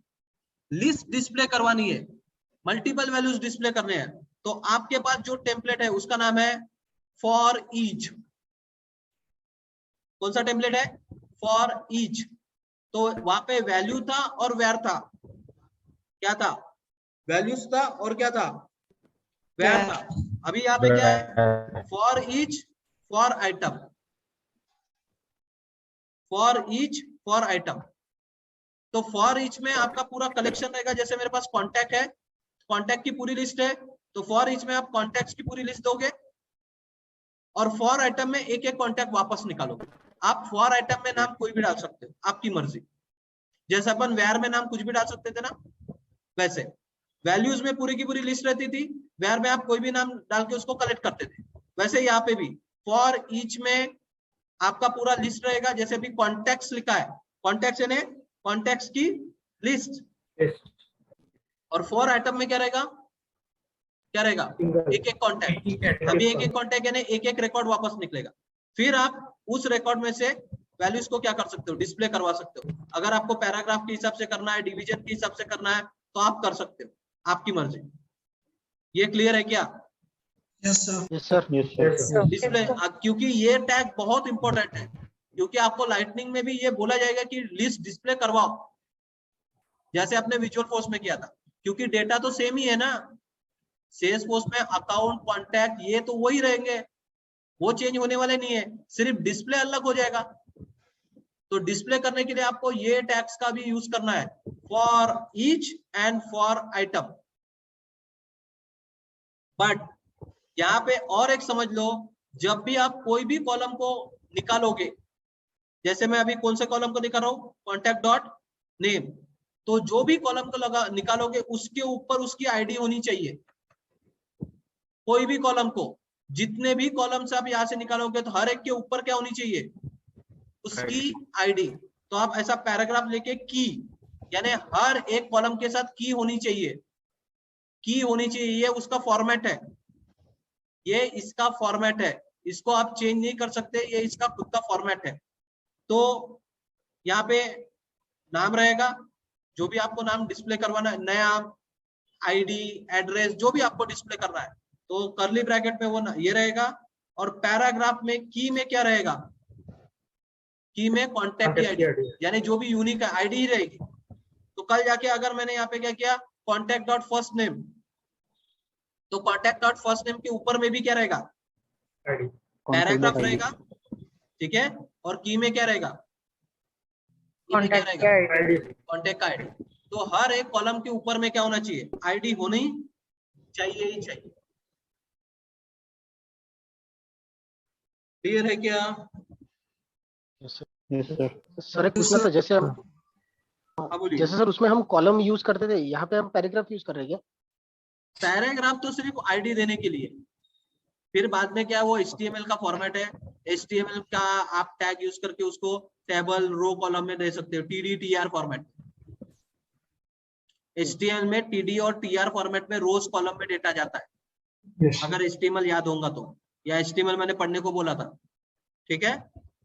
लिस्ट डिस्प्ले करवानी है, मल्टीपल वैल्यूज डिस्प्ले करने हैं, तो आपके पास जो टेम्पलेट है उसका नाम है फॉर ईच। कौन सा टेम्पलेट है? For each. तो वहां पे वैल्यू था और वेयर था। क्या था? वैल्यूज था और क्या था? वेयर था। अभी यहाँ पे क्या है? For each for item, for each for item. तो फॉर ईच में आपका पूरा कलेक्शन रहेगा। जैसे मेरे पास कॉन्टैक्ट है, कॉन्टैक्ट की पूरी लिस्ट है, तो फॉर ईच में आप कॉन्टैक्ट्स की पूरी लिस्ट दोगे और फॉर आइटम में एक एक कॉन्टैक्ट वापस निकालोगे। आप फॉर आइटम में नाम कोई भी डाल सकते हो, आपकी मर्जी। जैसे अपन वेयर में नाम कुछ भी डाल सकते थे ना, वैसे वैल्यूज में पूरी की पूरी लिस्ट रहती थी, वेयर में आप कोई भी नाम डाल के उसको कलेक्ट करते थे। वैसे यहाँ पे भी फॉर ईच में आपका पूरा लिस्ट रहेगा। जैसे भी कॉन्टैक्ट्स लिखा है, कॉन्टैक्ट्स यानी कॉन्टैक्ट्स की लिस्ट, और फॉर आइटम में क्या रहेगा? क्या रहेगा? एक एक कॉन्टैक्ट। अभी एक एक कॉन्टैक्ट यानी एक एक रिकॉर्ड वापस निकलेगा। फिर आप उस रिकॉर्ड में से वैल्यूज को क्या कर सकते हो? डिस्प्ले करवा सकते हो। अगर आपको पैराग्राफ के हिसाब से करना है, डिवीजन के हिसाब से करना है, तो आप कर सकते हो, आपकी मर्जी। ये क्लियर है क्या? Yes sir. Yes sir, yes sir. Display, क्योंकि ये टैग बहुत इंपॉर्टेंट है, क्योंकि आपको लाइटनिंग में भी ये बोला जाएगा कि लिस्ट डिस्प्ले करवाओ, जैसे आपने विजुअल फोर्स में किया था। क्योंकि डेटा तो सेम ही है ना, सेल्स फोर्स में अकाउंट, कॉन्टैक्ट ये तो वही रहेंगे, वो चेंज होने वाले नहीं है, सिर्फ डिस्प्ले अलग हो जाएगा। तो डिस्प्ले करने के लिए आपको ये टैग्स का भी यूज करना है, for each and for item. But यहाँ पे और एक समझ लो, जब भी आप कोई भी कॉलम को निकालोगे, जैसे मैं अभी कौन से कॉलम को निकाल रहा हूँ? Contact dot name. तो जो भी कॉलम को लगा निकालोगे उसके ऊपर उसकी आईडी होनी चाहिए। कोई भी कॉलम को, जितने भी कॉलम से आप यहाँ से निकालोगे, तो हर एक के ऊपर क्या होनी चाहिए? उसकी आईडी। तो आप ऐसा पैराग्राफ लेके की, यानी हर एक कॉलम के साथ की होनी चाहिए, की होनी चाहिए। ये उसका फॉर्मेट है, ये इसका फॉर्मेट है, इसको आप चेंज नहीं कर सकते, ये इसका खुद का फॉर्मेट है। तो यहाँ पे नाम रहेगा, जो भी आपको नाम डिस्प्ले करवाना है, नया आईडी, एड्रेस, जो भी आपको डिस्प्ले करना है, तो कर्ली ब्रैकेट में वो ये रहेगा। और पैराग्राफ में की में क्या रहेगा? की में कॉन्टैक्ट की आईडी, यानी जो भी यूनिक आईडी ही रहेगी। तो कल जाके अगर मैंने यहाँ पे क्या किया, कॉन्टैक्ट डॉट फर्स्ट नेम, तो कॉन्टैक्ट डॉट फर्स्ट नेम के ऊपर में भी क्या रहेगा? पैराग्राफ रहेगा, ठीक है। और की में क्या रहेगा? कॉन्टैक्ट का आईडी। तो हर एक कॉलम के ऊपर में क्या होना चाहिए? आईडी होनी चाहिए ही चाहिए। क्लियर है क्या? Yes sir. सर एक पूछना था, जैसे हम हाँ बोलिए। जैसे सर उसमें हम कॉलम यूज करते थे, यहाँ पे हम पैराग्राफ यूज कर रहे हैं क्या? पैराग्राफ तो सिर्फ आईडी देने के लिए, फिर बाद में क्या, वो HTML का फॉर्मेट है, HTML का आप टैग यूज करके उसको टेबल, रो, कॉलम में दे सकते हो, TD TR फॉर्मेट। HTML में TD और TR फॉर्मेट में रोज कॉलम में डेटा जाता है, अगर HTML याद होगा तो, या HTML मैंने पढ़ने को बोला था, ठीक है।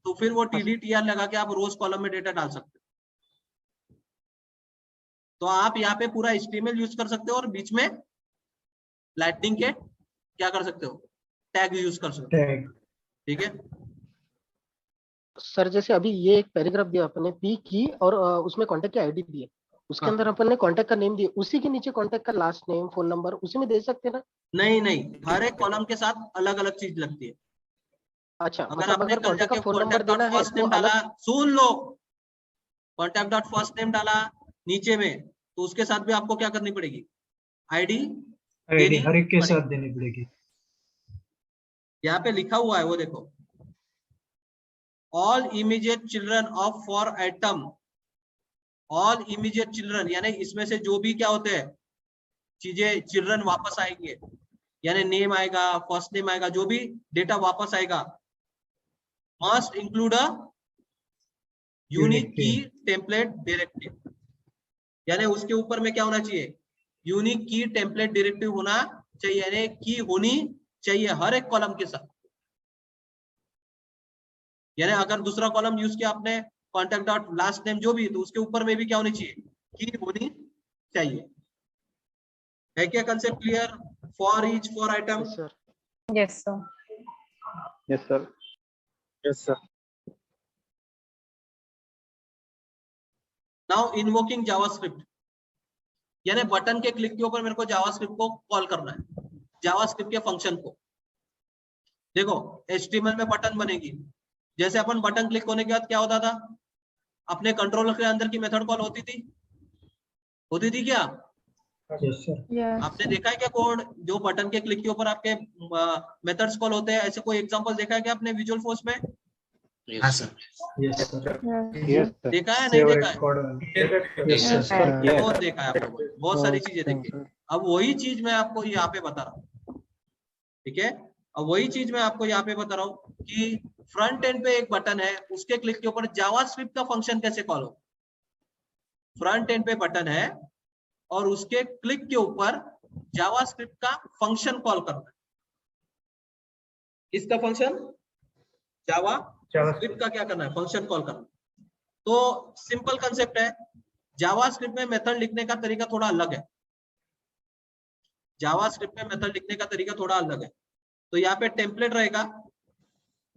तो फिर वो TD TR लगा के आप रोज कॉलम में डेटा डाल सकते हो। तो आप यहाँ पे पूरा HTML यूज कर सकते हो और बीच में लाइटनिंग के क्या कर सकते हो? टैग यूज कर सकते हो, ठीक है। सर जैसे अभी ये एक पैराग्राफ दिया अपने पी की, और उसमें कॉन्टैक्ट की आईडी दी है, उसके अंदर अपन ने कॉन्टैक्ट का नेम दिया, उसी के नीचे कॉन्टैक्ट का लास्ट नेम, फोन नंबर उसी में दे सकते हैं ना? नहीं नहीं, हर एक कॉलम के साथ अलग अलग चीज लगती है। अच्छा, अगर मतलब आपने अगर कल कॉन्टैक्ट जाके का फोन नंबर कॉन्टैक्ट डॉट देना है फर्स्ट तो नेम डाला, अलग। सुन लो, कॉन्टैक्ट डॉट फर्स्ट नेम डाला नीचे में, तो उसके साथ भी आपको क्या करनी पड़ेगी? आईडी हर एक के साथ देनी पड़ेगी। यहाँ पे लिखा हुआ है, वो देखो, all immediate children of for item, all immediate children, यानी इसमें से जो भी क्या होते हैं चीजें, चिल्ड्रन वापस आएंगे, यानी नेम आएगा, फर्स्ट नेम आएगा, जो भी डेटा वापस आएगा, मस्ट इंक्लूड अ यूनिक की टेम्पलेट डायरेक्टिव, यानी उसके ऊपर में क्या होना चाहिए? यूनिक की टेम्पलेट डायरेक्टिव होना चाहिए, यानी की होनी चाहिए हर एक कॉलम के साथ। यानी अगर दूसरा कॉलम यूज किया आपने, कॉन्टैक्ट डॉट लास्ट नेम जो भी, तो उसके ऊपर में भी क्या होनी चाहिए? की होनी चाहिए। है क्या concept clear? For each, for item. Sir Yes, sir. Yes sir. Yes sir. Now invoking JavaScript, यानी बटन के क्लिक के ऊपर मेरे को जावास्क्रिप्ट को कॉल करना है, जावास्क्रिप्ट के फंक्शन को। देखो HTML में बटन बनेगी, जैसे अपन बटन क्लिक होने के बाद क्या होता था, अपने कंट्रोलर के अंदर की मेथड कॉल होती थी क्या? Yes, sir. आपने देखा है क्या कोड जो बटन के क्लिक के ऊपर आपके मेथड्स कॉल होते हैं? ऐसे कोई एग्जांपल देखा है क्या आपने विजुअल फोर्स में? हाँ sir. Yes, sir. Yes sir, देखा है नहीं देखा है? Record. Yes, sir. बहुत देखा है आप लोगों ने, बहुत सारी चीजें देखी। अब वही चीज मैं आपको यहाँ पे बता रहा हूँ, ठीक है? अब वही चीज मैं आपको यहाँ पे बता रहा हूँ कि फ्रंट एंड पे एक बटन है, उसके क्लिक के ऊपर जावास्क्रिप्ट का फंक्शन कैसे कॉल हो। फ्रंट एंड पे बटन है और उसके क्लिक के ऊपर जावास्क्रिप्ट का फंक्शन कॉल करना है। इसका फंक्शन जावास्क्रिप्ट का क्या करना है, फंक्शन कॉल करना। तो सिंपल कंसेप्ट है, जावास्क्रिप्ट में मेथड लिखने का तरीका थोड़ा अलग है। जावास्क्रिप्ट में मेथड लिखने का तरीका थोड़ा अलग है। तो यहाँ पे टेम्पलेट रहेगा,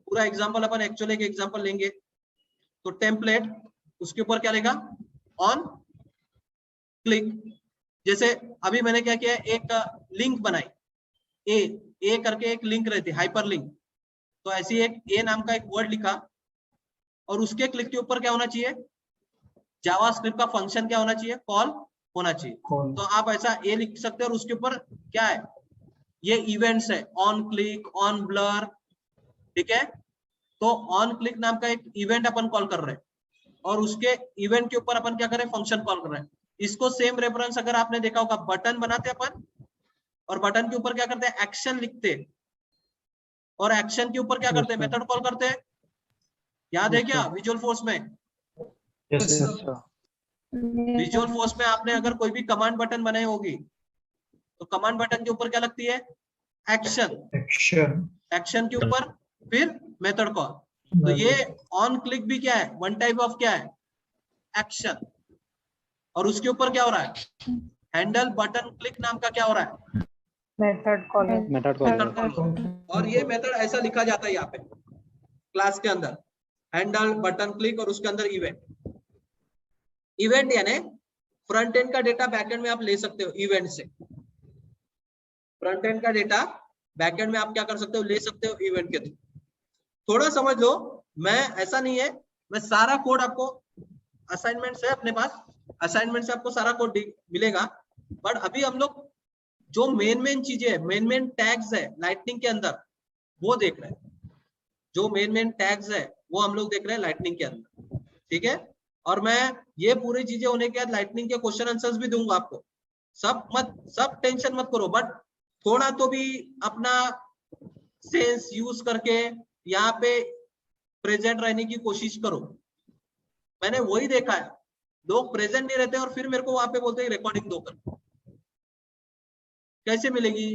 पूरा एग्जांपल अपन एक्चुअली एक एग्जांपल लेंगे। तो टेम्पलेट, उसके ऊपर क्या लेगा, ऑन क्लिक। जैसे अभी मैंने क्या किया, एक लिंक बनाई, ए करके एक लिंक रहती है, हाइपर लिंक। तो ऐसी एक ए नाम का एक वर्ड लिखा और उसके क्लिक के ऊपर क्या होना चाहिए, जावास्क्रिप्ट का फंक्शन क्या होना चाहिए, कॉल होना चाहिए। तो आप ऐसा ए लिख सकते हैं और उसके ऊपर क्या है, ये इवेंट्स है, ऑन क्लिक, ऑन ब्लर, ठीक है? तो ऑन क्लिक नाम का एक इवेंट अपन कॉल कर रहे हैं और उसके इवेंट के ऊपर अपन क्या कर रहे हैं, फंक्शन कॉल कर रहे हैं। इसको सेम रेफरेंस अगर आपने देखा होगा, बटन बनाते अपन और बटन के ऊपर क्या करते हैं, एक्शन लिखते हैं और एक्शन के ऊपर क्या करते हैं, मेथड कॉल करते हैं। याद है क्या विजुअल फोर्स में? Yes, sir. विजुअल फोर्स में आपने अगर कोई भी कमांड बटन बनाई होगी तो कमांड बटन के ऊपर क्या लगती है, एक्शन। Action. एक्शन के ऊपर फिर मेथड कॉल। तो ये ऑन क्लिक भी क्या है, वन टाइप ऑफ क्या है, एक्शन। और उसके ऊपर क्या हो रहा है, हैंडल बटन क्लिक नाम का क्या हो रहा है, मेथड कॉल। और ये मेथड ऐसा लिखा जाता है यहाँ पे क्लास के अंदर, हैंडल बटन क्लिक और उसके अंदर इवेंट। इवेंट यानी फ्रंट एंड का डेटा बैक एंड में आप ले सकते हो इवेंट से। फ्रंट एंड का डेटा बैक एंड में आप क्या कर सकते हो, ले सकते हो इवेंट के थ्रू। थोड़ा समझ लो, मैं ऐसा नहीं है, मैं सारा कोड आपको असाइनमेंट से अपने पास, असाइनमेंट से आपको सारा कोड मिलेगा। बट अभी हम लोग जो मेन चीजें है, मेन टैग्स है लाइटनिंग के अंदर, वो देख रहे हैं। जो मेन टैग्स है वो हम लोग देख रहे हैं लाइटनिंग के अंदर, ठीक है? और मैं ये पूरी चीजें होने के बाद लाइटनिंग के क्वेश्चन आंसर्स भी दूंगा आपको। सब टेंशन मत करो, बट थोड़ा तो भी अपना सेंस यूज करके यहाँ पे प्रेजेंट रहने की कोशिश करो। मैंने वही देखा है, लोग प्रेजेंट नहीं रहते और फिर मेरे को वहां पे बोलते हैं रिकॉर्डिंग दो कर, कैसे मिलेगी?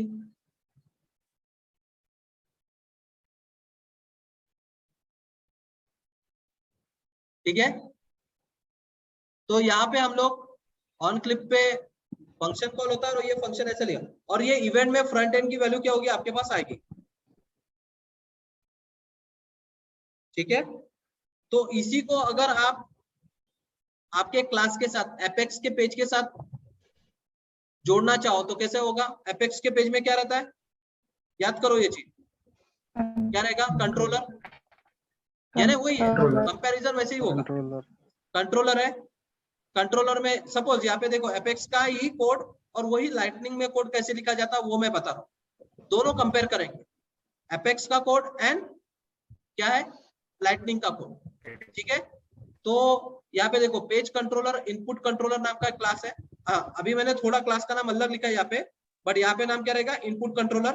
ठीक है? तो यहाँ पे हम लोग ऑन क्लिक पे फंक्शन कॉल होता है और ये फंक्शन ऐसे लिया, और ये इवेंट में फ्रंट एंड की वैल्यू क्या होगी, आपके पास आएगी, ठीक है? तो इसी को अगर आप आपके क्लास के साथ, एपेक्स के पेज के साथ जोड़ना चाहो तो कैसे होगा? एपेक्स के पेज में क्या रहता है, याद करो ये चीज, क्या रहेगा, कंट्रोलर, यानी वही है, कंपैरिजन वैसे ही होगा। कंट्रोलर है, कंट्रोलर में सपोज यहाँ पे देखो एपेक्स का ही कोड और वही लाइटनिंग में कोड कैसे लिखा जाता है वो मैं बता रहा हूँ। दोनों कंपेयर करेंगे, एपेक्स का कोड एंड क्या है, लाइटनिंग का कोड, ठीक है? तो यहाँ पे देखो पेज कंट्रोलर, इनपुट कंट्रोलर नाम का क्लास है। हाँ, अभी मैंने थोड़ा क्लास का नाम अलग लिखा है यहाँ पे, बट यहाँ पे नाम क्या रहेगा, इनपुट कंट्रोलर,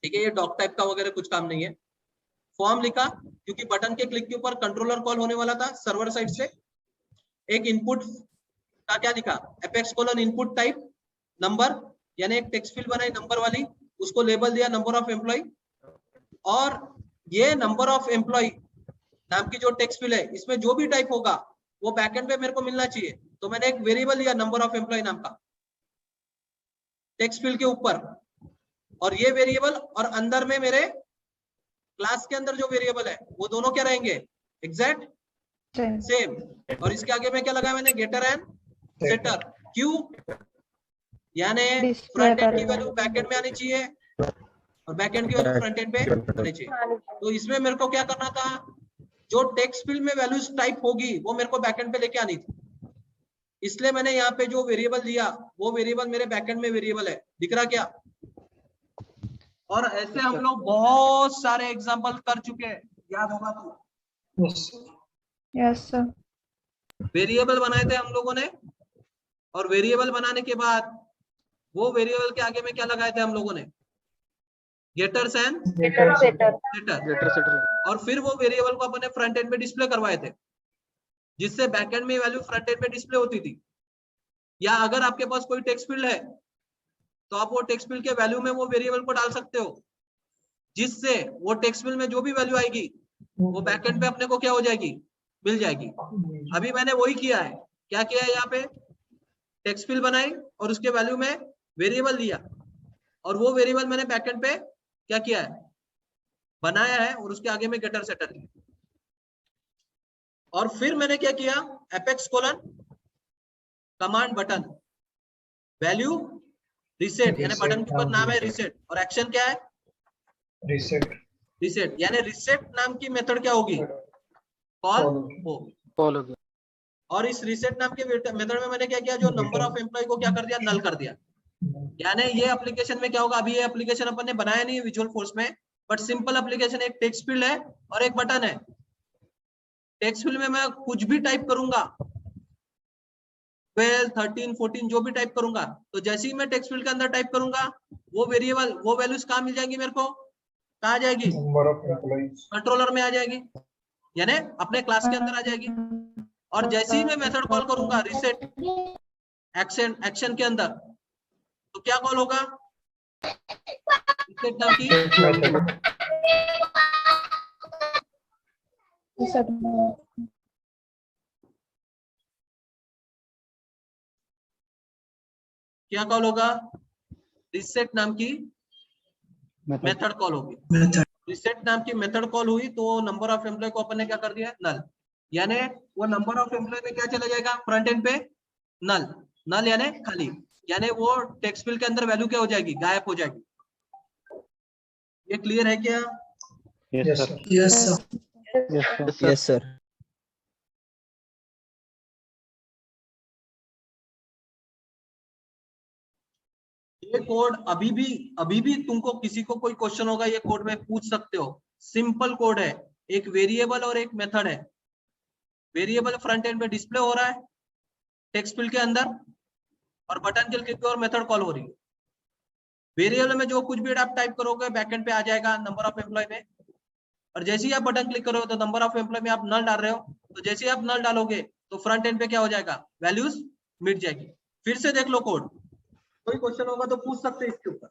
ठीक है? ये डॉक टाइप का वगैरह कुछ काम नहीं है। फॉर्म लिखा क्योंकि बटन के क्लिक के ऊपर कंट्रोलर कॉल होने वाला था सर्वर साइड से। एक इनपुट का क्या लिखा, apex colon input type number, यानी एक टेक्स्ट फील्ड बनाई नंबर वाली, उसको लेबल दिया नंबर ऑफ एम्प्लॉय, और ये नंबर ऑफ एम्प्लॉय नाम की जो टेक्स्ट फील्ड है इसमें जो भी टाइप होगा वो बैकएंड पे मेरे को मिलना चाहिए। तो मैंने एक वेरिएबल लिया नंबर ऑफ एम्प्लॉय नाम का टेक्स्ट फील्ड के ऊपर, और ये वेरिएबल और अंदर में मेरे क्लास के अंदर जो वेरिएबल है वो दोनों क्या रहेंगे, एग्जैक्ट सेम। और इसके आगे में क्या लगाया मैंने, गेटर एंड सेटर। क्यों? यानी फ्रंट एंड की वैल्यू बैक एंड में आनी चाहिए और बैक एंड की वैल्यू फ्रंट एंड पे आनी चाहिए। तो इसमें मेरे को क्या करना था, जो टेक्स्ट फील्ड में वैल्यूज टाइप होगी वो मेरे को बैक एंड पे लेके आनी थी। इसलिए मैंने यहाँ पे जो वेरिएबल दिया वो वेरिएबल मेरे बैक एंड में वेरिएबल है, दिख रहा क्या? और ऐसे हम लोग बहुत सारे एग्जांपल कर चुके हैं, याद होगा तो। Yes sir. वेरिएबल बनाए थे हम लोगों ने, और वेरिएबल बनाने के बाद वो वेरिएबल के आगे में क्या लगाए थे हम लोगों ने, गेटर्स एंड सेटर। और फिर वो वेरिएबल को अपने फ्रंट एंड पे डिस्प्ले करवाए थे, जिससे बैक एंड में वैल्यू फ्रंट एंड पे डिस्प्ले होती थी। या अगर आपके पास कोई टेक्स्ट फील्ड है तो आप वो टेक्स्ट फील्ड के वैल्यू में वो वेरिएबल को डाल सकते हो, जिससे वो टेक्स्ट फील्ड में जो भी वैल्यू आएगी वो बैक एंड पे अपने को क्या हो जाएगी, मिल जाएगी। अभी मैंने वही किया है। क्या किया है, यहाँ पे टेक्स्ट फील्ड बनाई और उसके वैल्यू में वेरिएबल दिया, और वो वेरिएबल मैंने बैक एंड पे क्या किया है, बनाया है, और उसके आगे में गेटर सेटर दिया। और फिर मैंने क्या किया, apex colon command button value reset, यानी बटन के ऊपर नाम है रिसेट, और एक्शन क्या है, रिसेट। यानी रिसेट नाम की मेथड क्या होगी, कॉल हो। और इस रिसेट नाम के मेथड में मैंने क्या किया, जो नंबर ऑफ एम्प्लॉय को क्या कर दिया, नल कर दिया। यानी ये एप्लीकेशन में क्या होगा, अभी ये एप्लीकेशन अपन ने बनाया नहीं है विजुअल फोर्स में, बट सिंपल एप्लीकेशन, एक टेक्स्ट फील्ड है और एक बटन है। टेक्स्ट फील्ड में मैं कुछ भी टाइप करूंगा, 12, 13, 14 जो भी टाइप करूंगा, तो जैसे ही मैं टेक्स्ट फील्ड के अंदर टाइप करूंगा वो वेरिएबल, वो वैल्यूज कहाँ मिल जाएंगी मेरे को, कहाँ आ जाएगी, कंट्रोलर में आ जाएगी, यानी अपने क्लास के अंदर आ जाएगी। और जैसे ही मैं मेथड कॉल करूंगा रिसेट एक्शन के अंदर, तो क्या कॉल होगा, रिसेट नाम की क्या कॉल होगा, रिसेट नाम की मेथड कॉल होगी। रिसेट नाम की मेथड कॉल हुई तो नंबर ऑफ एम्प्लॉय को अपन ने क्या कर दिया, नल। यानी वो नंबर ऑफ एम्प्लॉय में क्या चला जाएगा, फ्रंट एंड पे नल, नल यानी खाली, यानी वो टेक्स्ट फील्ड के अंदर वैल्यू क्या हो जाएगी, गायब हो जाएगी। ये क्लियर है क्या? Yes sir. ये कोड अभी भी तुमको किसी को कोई क्वेश्चन होगा, ये कोड में पूछ सकते हो। सिंपल कोड है, एक वेरिएबल और एक मेथड है। वेरिएबल फ्रंट एंड पे डिस्प्ले हो रहा है टेक्स्ट फील्ड के अंदर, और बटन के क्लिक और मेथड कॉल हो रही है। वेरिएबल में जो कुछ भी आप टाइप करोगे बैक एंड पे आ जाएगा नंबर ऑफ एम्प्लॉय में, और जैसे ही आप बटन क्लिक करोगे तो नंबर ऑफ एम्प्लॉय में आप नल डाल रहे हो, तो जैसे ही आप नल डालोगे तो फ्रंट एंड पे क्या हो जाएगा, वैल्यूज मिट जाएगी। फिर से देख लो कोड, कोई क्वेश्चन होगा तो पूछ सकते हैं इसके ऊपर।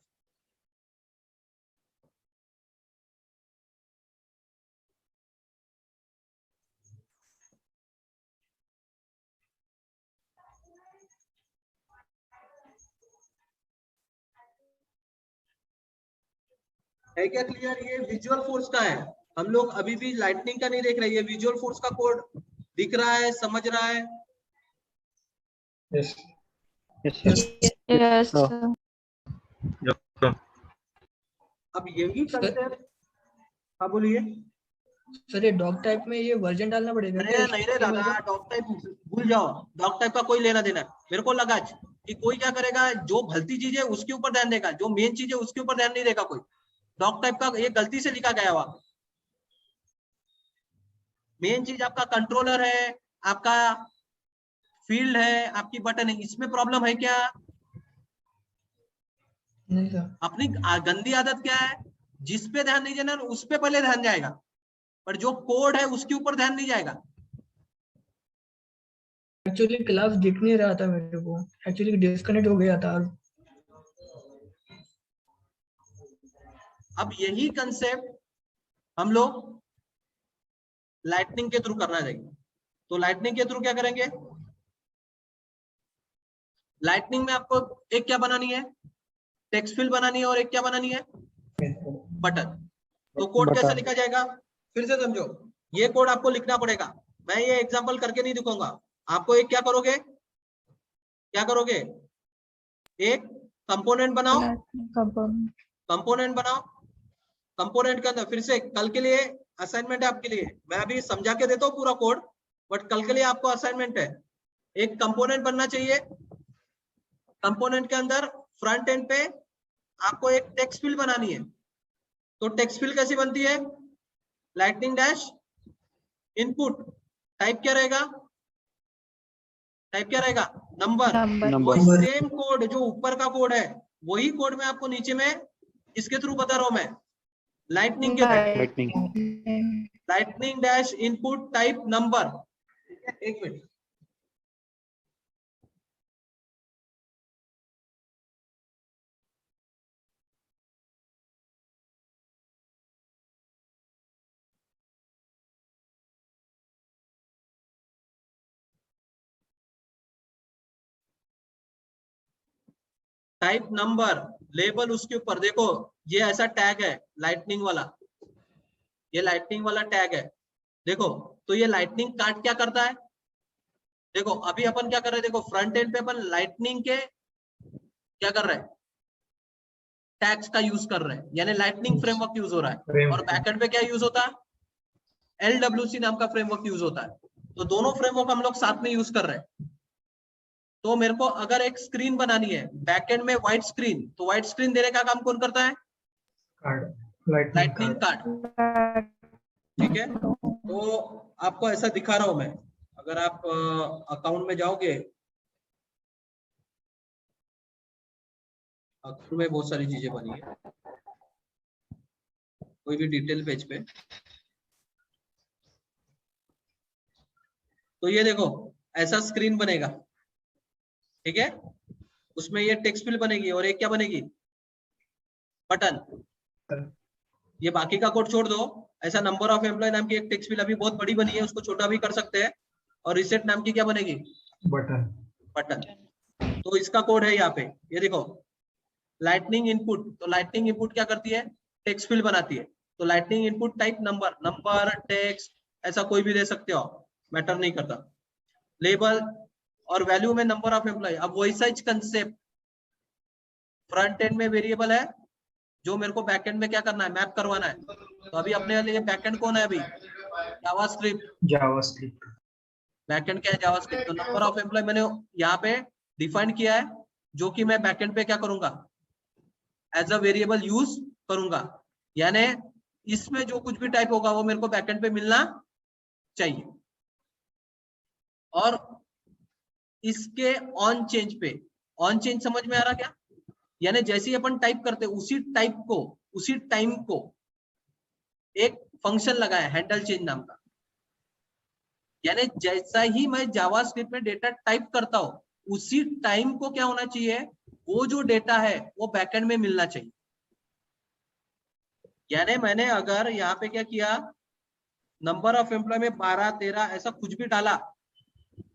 है क्या क्लियर? ये विजुअल फोर्स का है, हम लोग अभी भी लाइटनिंग का नहीं देख रहे, ये विजुअल फोर्स का कोड दिख रहा है, समझ रहा है? यस यस अब यही कंसेप्ट, हाँ बोलिए। सर ये डॉग टाइप में ये वर्जन डालना पड़ेगा? अरे नहीं रे दादा, डॉग टाइप भूल जाओ, डॉग टाइप का कोई लेना देना। मेरे को लगा कि कोई क्या करेगा, जो भलती चीज है उसके ऊपर ध्यान देगा, जो मेन चीज है उसके ऊपर ध्यान नहीं देगा कोई। डॉग टाइप का ये गलती से लिखा गया हुआ। मेन चीज आपका कंट्रोलर है, आपका फील्ड है, आपकी बटन है, इसमें प्रॉब्लम है क्या? नहीं सर। अपनी गंदी आदत क्या है, जिस पे ध्यान नहीं देना उस पे पहले ध्यान जाएगा, पर जो कोड है उसके ऊपर ध्यान नहीं जाएगा। एक्चुअली क्लास दिख नहीं रहा था मेरे को, एक्चुअली डिस्कनेक्ट हो गया था। अब यही कंसेप्ट हम लोग लाइटनिंग के थ्रू करना चाहिए। तो लाइटनिंग के थ्रू क्या करेंगे, लाइटनिंग में आपको एक क्या बनानी है, टेक्स्ट फील्ड बनानी है, और एक क्या बनानी है, बटन। तो कोड कैसे लिखा जाएगा, फिर से समझो, ये कोड आपको लिखना पड़ेगा। मैं ये एग्जांपल करके नहीं दिखाऊंगा आपको। एक क्या करोगे, एक कंपोनेंट बनाओ, कंपोनेंट के अंदर फिर से कल के लिए असाइनमेंट है आपके लिए। मैं अभी समझा के देता हूँ पूरा कोड, बट कल के लिए आपको असाइनमेंट है। एक कंपोनेंट बनना चाहिए, कंपोनेंट के अंदर फ्रंट एंड पे आपको एक टेक्स्ट फील्ड बनानी है। तो टेक्स्ट फील्ड कैसी बनती है, लाइटनिंग डैश इनपुट, टाइप क्या रहेगा, नंबर। सेम कोड जो ऊपर का कोड है वही कोड में आपको नीचे में इसके थ्रू बता रहा हूं मैं, लाइटनिंग के lightning dash input type number. एक मिनट, टाइप नंबर, लेबल उसके ऊपर देखो ये ऐसा टैग है लाइटनिंग वाला, ये लाइटनिंग वाला टैग है देखो। तो ये लाइटनिंग कार्ड क्या करता है, देखो अभी अपन क्या कर रहे हैं, देखो फ्रंट एंड पे अपन लाइटनिंग के क्या कर रहे हैं, टैग्स का यूज कर रहे हैं, यानी लाइटनिंग फ्रेमवर्क यूज हो रहा है। और बैकएंड पे क्या यूज होता है, LWC नाम का फ्रेमवर्क यूज होता है। तो दोनों फ्रेमवर्क हम लोग साथ में यूज कर रहे हैं। तो मेरे को अगर एक स्क्रीन बनानी है बैकएंड में व्हाइट स्क्रीन, तो व्हाइट स्क्रीन देने का काम कौन करता है, लाइटनिंग कार्ड। ठीक है, तो आपको ऐसा दिखा रहा हूं मैं। अगर आप अकाउंट में जाओगे, अकाउंट में बहुत सारी चीजें बनी है, कोई भी डिटेल पेज पे, तो ये देखो ऐसा स्क्रीन बनेगा। ठीक है, उसमें ये टेक्स्ट फील्ड बनेगी और एक क्या बनेगी, बटन। ये बाकी का कोड छोड़ दो, ऐसा नंबर ऑफ एम्प्लॉय नाम की एक टेक्स्ट फील्ड अभी बहुत बड़ी बनी है, उसको छोटा भी कर सकते हैं। और रिसेट नाम की क्या बनेगी, बटन। तो इसका कोड है यहाँ पे, ये देखो लाइटनिंग इनपुट। तो लाइटनिंग इनपुट क्या करती है, टेक्स्ट फील्ड बनाती है। तो lightning input type number text ऐसा कोई भी दे सकते हो, मैटर नहीं करता। लेबल और वैल्यू में नंबर ऑफ एम्प्लॉय। अब वही साइज कंसेप्ट फ्रंट एंड में वेरिएबल है जो मेरे को बैक एंड में क्या करना है, मैप करवाना है। तो अभी अपने लिए बैक एंड कौन है, अभी जावास्क्रिप्ट। बैक एंड क्या है, जावास्क्रिप्ट। तो नंबर ऑफ एम्प्लॉय मैंने यहाँ पे डिफाइन किया है, जो कि मैं बैक एंड पे क्या करूंगा, एज अ वेरिएबल यूज करूंगा। यानी इसमें जो कुछ भी टाइप होगा वो मेरे को बैक एंड पे मिलना चाहिए। और इसके ऑन चेंज पे, ऑन चेंज समझ में आ रहा क्या, यानी जैसे ही अपन टाइप करते उसी टाइप को, उसी टाइम को एक फंक्शन लगाया हैंडल चेंज नाम का। यानी जैसा ही मैं जावास्क्रिप्ट में डेटा टाइप करता हूं उसी टाइम को क्या होना चाहिए, वो जो डेटा है वो बैकएंड में मिलना चाहिए। यानी मैंने अगर यहाँ पे क्या किया, नंबर ऑफ एम्प्लॉय में 12 13 ऐसा कुछ भी डाला,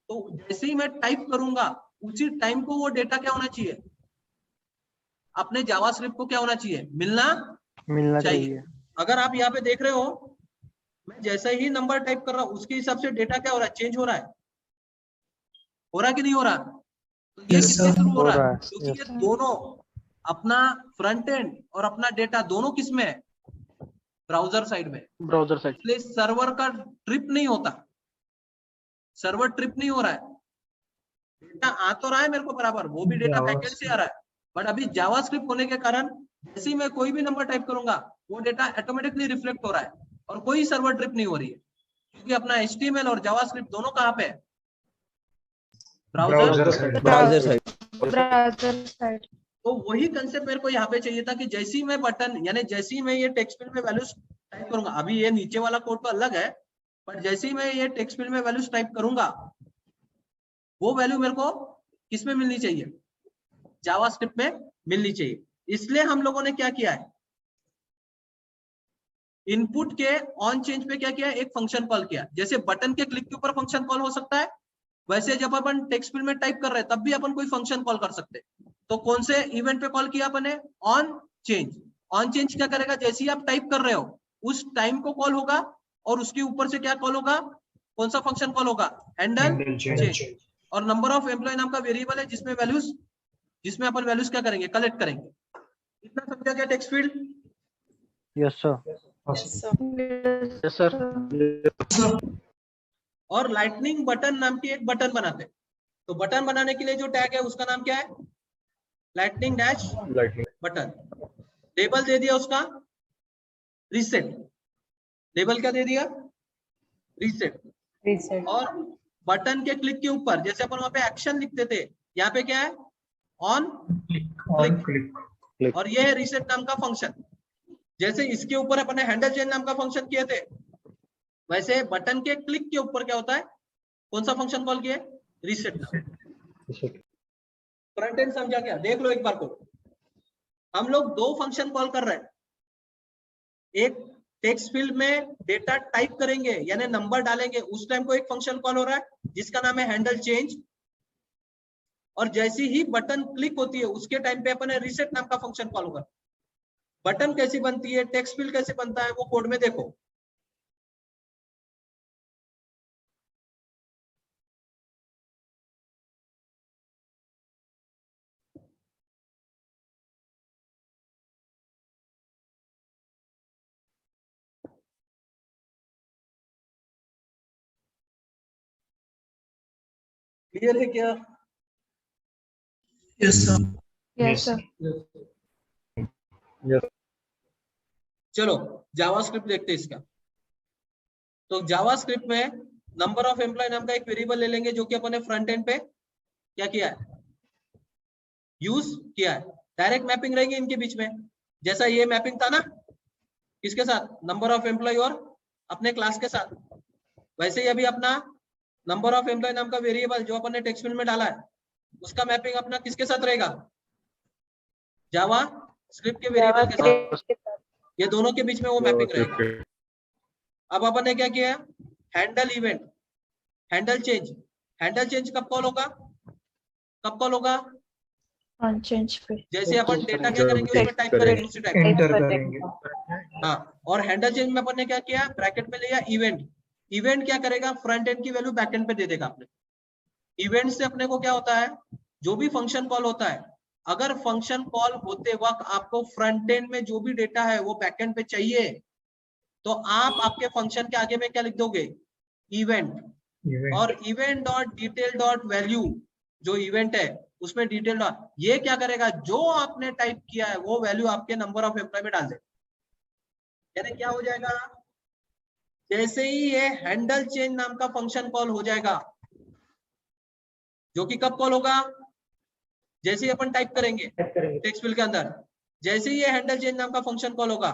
तो जैसे ही मैं टाइप करूंगा उसी टाइम को वो डेटा क्या होना चाहिए, अपने जावास्क्रिप्ट को क्या होना चाहिए, मिलना चाहिए। अगर आप यहाँ पे देख रहे हो, मैं जैसे ही नंबर टाइप कर रहा हूँ उसके हिसाब से डेटा क्या हो रहा है, चेंज हो रहा है कि नहीं हो रहा। तो ये किसके थ्रू हो रहा है, क्योंकि ये दोनों अपना फ्रंट एंड और अपना डेटा दोनों किस में है, ब्राउजर साइड में, ब्राउजर साइड। इसलिए सर्वर का ट्रिप नहीं होता, सर्वर ट्रिप नहीं हो रहा है, डेटा आ तो रहा है मेरे को बराबर, वो भी डेटा बैकएंड से आ रहा है। बट अभी जावास्क्रिप्ट होने के कारण जैसे ही मैं कोई भी नंबर टाइप करूंगा वो डेटा ऑटोमेटिकली रिफ्लेक्ट हो रहा है और कोई सर्वर ट्रिप नहीं हो रही है, क्योंकि अपना HTML और जावास्क्रिप्ट दोनों कहाँ पे है, ब्राउजर साइड। तो वही कंसेप्ट मेरे को यहाँ पे चाहिए था कि जैसे ही मैं बटन, यानी जैसे ही मैं ये टेक्स्ट फील्ड में वैल्यूज टाइप करूंगा, अभी ये नीचे वाला कोड तो अलग है, बट जैसे ही मैं ये टेक्स्ट फील्ड में वैल्यूज टाइप करूंगा वो वैल्यू मेरे को किस में मिलनी चाहिए, जावास्क्रिप्ट में मिलनी चाहिए। इसलिए हम लोगों ने क्या किया है, इनपुट के ऑन चेंज पे क्या किया, एक फंक्शन कॉल किया। जैसे बटन के क्लिक के ऊपर फंक्शन कॉल हो सकता है, वैसे जब अपन टेक्स्ट फील्ड में टाइप कर रहे हैं तब भी अपन कोई फंक्शन कॉल कर सकते हैं। तो कौन से इवेंट पे कॉल किया अपन ने, ऑन चेंज। ऑन चेंज क्या करेगा, जैसे ही आप टाइप कर रहे हो उस टाइम को कॉल होगा और उसके ऊपर से क्या कॉल होगा, कौन सा फंक्शन कॉल होगा? Handle Handle change. चेंज। और नंबर ऑफ एम्प्लॉय नाम का वेरिएबल है जिसमें अपन वैल्यूज क्या करेंगे? कलेक्ट करेंगे। इतना समझा क्या text field? Yes sir. Yes sir. और लाइटनिंग बटन नाम की एक बटन बनाते हैं। तो बटन बनाने के लिए जो टैग है उसका नाम क्या है? Lightning dash button. लेबल दे दिया उसका रीसेट। लेबल क्या दे दिया? रीसेट। और बटन के क्लिक के ऊपर जैसे अपन वहां पे एक्शन लिखते थे, यहाँ पे क्या है? On On click. और ये है रीसेट नाम का फंक्शन। जैसे इसके ऊपर अपन ने हैंडल चेंज नाम का फंक्शन किए थे, वैसे बटन के क्लिक के ऊपर क्या होता है? कौन सा फंक्शन कॉल किया? रीसेट। फ्रंट एंड समझा क्या? देख लो एक बार को। हम लोग दो फंक्शन कॉल कर रहे हैं। एक टेक्स्ट फील्ड में डेटा टाइप करेंगे यानी नंबर डालेंगे, उस टाइम को एक फंक्शन कॉल हो रहा है जिसका नाम है हैंडल चेंज। और जैसी ही बटन क्लिक होती है उसके टाइम पे अपन रीसेट नाम का फंक्शन कॉल होगा। बटन कैसी बनती है, टेक्स्ट फील्ड कैसे बनता है, वो कोड में देखो। क्लियर है क्या? Yes, sir. Yes, sir. चलो जावास्क्रिप्ट देखते हैं इसका। तो जावास्क्रिप्ट में नंबर ऑफ एम्प्लॉय नाम का एक वेरिएबल ले लेंगे जो कि अपन ने फ्रंट एंड पे क्या किया है? यूज किया है। डायरेक्ट मैपिंग रहेगी इनके बीच में। जैसा ये मैपिंग था ना किसके साथ? नंबर ऑफ एम्प्लॉय और अपने क्लास के साथ। वैसे ही अभी अपना नंबर ऑफ एम्प्लॉय नाम का वेरिएबल जो अपन ने टेक्स्ट फील्ड में डाला है उसका मैपिंग अपना किसके साथ रहेगा? जावा स्क्रिप्ट के वेरिएबल के साथ। ये दोनों के बीच में वो मैपिंग रहेगा। अब अपन ने क्या किया? Handle event, handle change. Handle change कब कॉल होगा? कब कॉल होगा? On change पे। जैसे अपन डेटा क्या करेंगे उसमें टाइप करेंगे उसी टाइप। Enter करेंगे. हाँ, और हैंडल चेंज में अपन ने क्या किया? ब्रैकेट में लिया इवेंट। इवेंट क्या करेगा? फ्रंट एंड की वैल्यू बैक एंड पे दे देगा अपने। इवेंट से अपने को क्या होता है? जो भी फंक्शन कॉल होता है, अगर फंक्शन कॉल होते वक्त आपको फ्रंट एंड में जो भी डेटा है वो बैक एंड पे चाहिए तो आप आपके फंक्शन के आगे में क्या लिख दोगे? इवेंट। और event dot detail dot value, जो इवेंट है उसमें डिटेल डॉट, ये क्या करेगा? जो आपने टाइप किया है वो वैल्यू आपके नंबर ऑफ एम्प्लॉय में डाल दे। यानी क्या हो जाएगा? जैसे ही ये हैंडल चेंज नाम का फंक्शन कॉल हो जाएगा, जो कि कब कॉल होगा? जैसे ही अपन टाइप करेंगे टेक्स्ट फील्ड के अंदर, जैसे ही ये हैंडल चेंज नाम का फंक्शन कॉल होगा,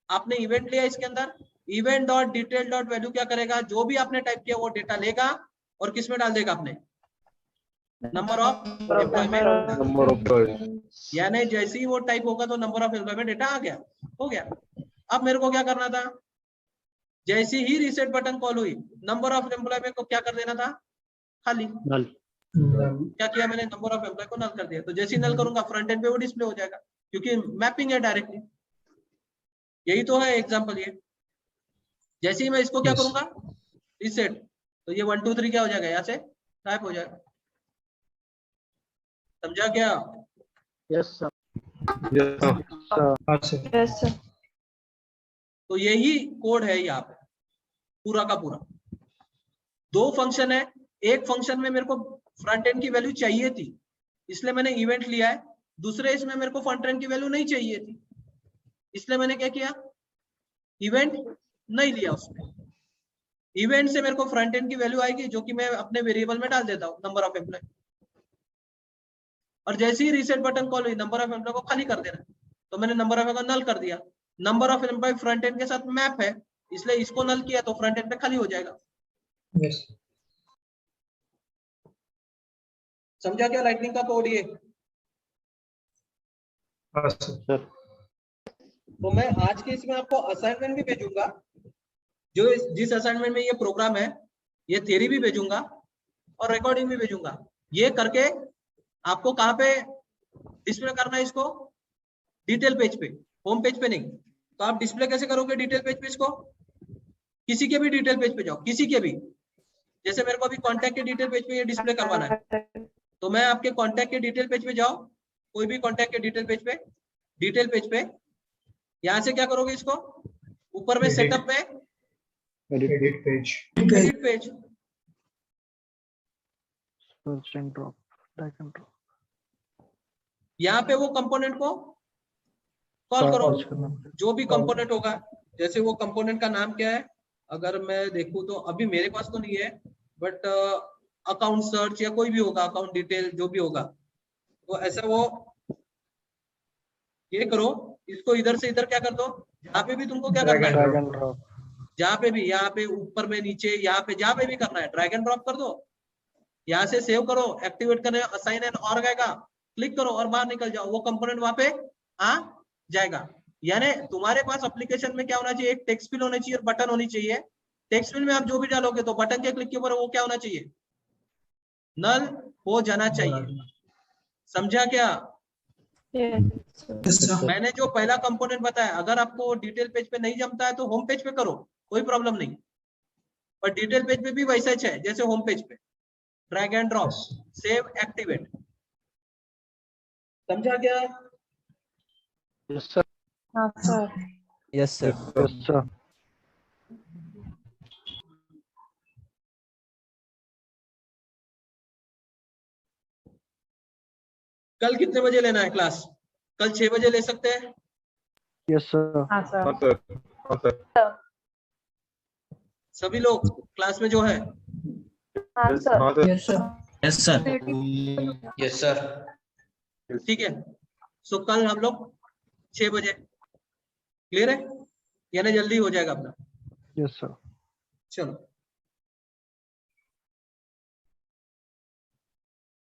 आपने इवेंट लिया इसके अंदर, event dot detail dot value क्या करेगा? जो भी आपने टाइप किया वो डेटा लेगा और किस में डाल देगा? अपने नंबर ऑफ एम्प्लॉयमेंट। यानी जैसे ही वो टाइप होगा तो नंबर ऑफ एम्प्लॉयमेंट डेटा आ गया, हो गया। अब मेरे को क्या करना था? जैसे ही रीसेट बटन कॉल हुई, नंबर ऑफ एम्प्लॉयमेंट को क्या कर देना था? खाली। क्या किया मैंने? नंबर ऑफ एम्प्लॉय को नल कर दिया। तो जैसे ही नल करूंगा फ्रंट एंड पे वो डिस्प्ले हो जाएगा क्योंकि मैपिंग है डायरेक्टली। यही तो है एग्जांपल ये। जैसे ही मैं इसको क्या करूंगा? रीसेट, तो ये 1 2 3 क्या हो जाएगा? यहाँ से टाइप हो जाएगा। समझा क्या? Yes sir. Yes, sir. तो यही कोड है यहाँ पे पूरा का पूरा। दो फंक्शन है, एक फंक्शन में मेरे को फ्रंट एंड की वैल्यू चाहिए थी इसलिए मैंने इवेंट लिया है, दूसरे इसमें मेरे को फ्रंट एंड की वैल्यू नहीं चाहिए थी इसलिए मैंने क्या किया? इवेंट नहीं लिया। उसमें इवेंट से मेरे को फ्रंट एंड की वैल्यू आएगी जो कि मैं अपने वेरिएबल में डाल देता हूँ, नंबर ऑफ एम्प्लॉय। और जैसे ही रीसेट बटन कॉल हुई, नंबर ऑफ एम्प्लॉय को खाली कर देना, तो मैंने नंबर ऑफ एम्प्लॉय नल कर दिया। Number of employ front end के साथ मैप है इसलिए इसको नल किया तो फ्रंट एंड पे खाली हो जाएगा। Yes. समझा क्या लाइटनिंग का कोड ये? Sir. तो मैं आज के इसमें आपको असाइनमेंट भी भेजूंगा, जो जिस असाइनमेंट में ये प्रोग्राम है, ये थ्योरी भी भेजूंगा और रिकॉर्डिंग भी भेजूंगा। ये करके आपको कहाँ पे डिस्प्ले करना है इसको? डिटेल पेज पे, होम पेज पे नहीं। तो आप डिस्प्ले कैसे करोगे डिटेल पेज पे इसको? किसी के भी डिटेल पेज पे जाओ, किसी के भी, जैसे मेरे को अभी कॉन्टैक्ट के डिटेल पेज पे ये डिस्प्ले करवाना है, तो मैं आपके कॉन्टैक्ट के डिटेल पेज पे जाओ, कोई भी कॉन्टैक्ट के डिटेल पेज पे, यहाँ से क्या करोगे, इसको ऊपर में सेटअप में edit page, edit page, search and drop, drag and drop, यहाँ पे वो कंपोनेंट को कॉल करो, सर्च करना। जो भी कंपोनेंट होगा, जैसे वो कंपोनेंट का नाम क्या है, अगर मैं देखूं तो अभी मेरे पास तो नहीं है, बट अकाउंट सर्च या कोई भी होगा, अकाउंट डिटेल जो भी होगा, तो ऐसा वो ये करो, इसको इधर से इधर क्या कर दो, जहाँ पे भी तुमको क्या करना है, ड्रैग एंड ड्रॉप, जहाँ पे भी, यहाँ पे ऊपर में नीचे, यहाँ पे जहाँ पे भी करना है ड्रैग एंड ड्रॉप कर दो, यहाँ से सेव करो, एक्टिवेट करने असाइन एंड और आएगा, क्लिक करो और बाहर निकल जाओ, वो कंपोनेंट वहां पे आ जाएगा। यानी तुम्हारे पास एप्लीकेशन में क्या होना चाहिए, एक टेक्स्ट फील्ड होनी चाहिए और बटन होनी चाहिए। टेक्स्ट फील्ड में आप जो भी डालोगे तो बटन के क्लिक के ऊपर वो क्या होना चाहिए, नल हो जाना चाहिए। समझा क्या? मैंने जो पहला कंपोनेंट बताया, अगर आपको डिटेल पेज पे नहीं जमता है तो होम पेज पे करो, कोई प्रॉब्लम नहीं, पर डिटेल पेज पे भी वैसा ही है जैसे होम पेज पे, drag and drop, save, activate. समझा क्या? Yes sir. हाँ sir. Yes sir. Yes sir. कल कितने बजे लेना है क्लास? कल 6 बजे ले सकते हैं? Yes sir. हाँ सर। सभी लोग क्लास में जो है? हाँ sir. Yes sir. Yes sir. Yes sir. ठीक है, सो कल हम लोग 6 बजे, क्लियर है? यानी जल्दी हो जाएगा अपना। Yes sir. चलो।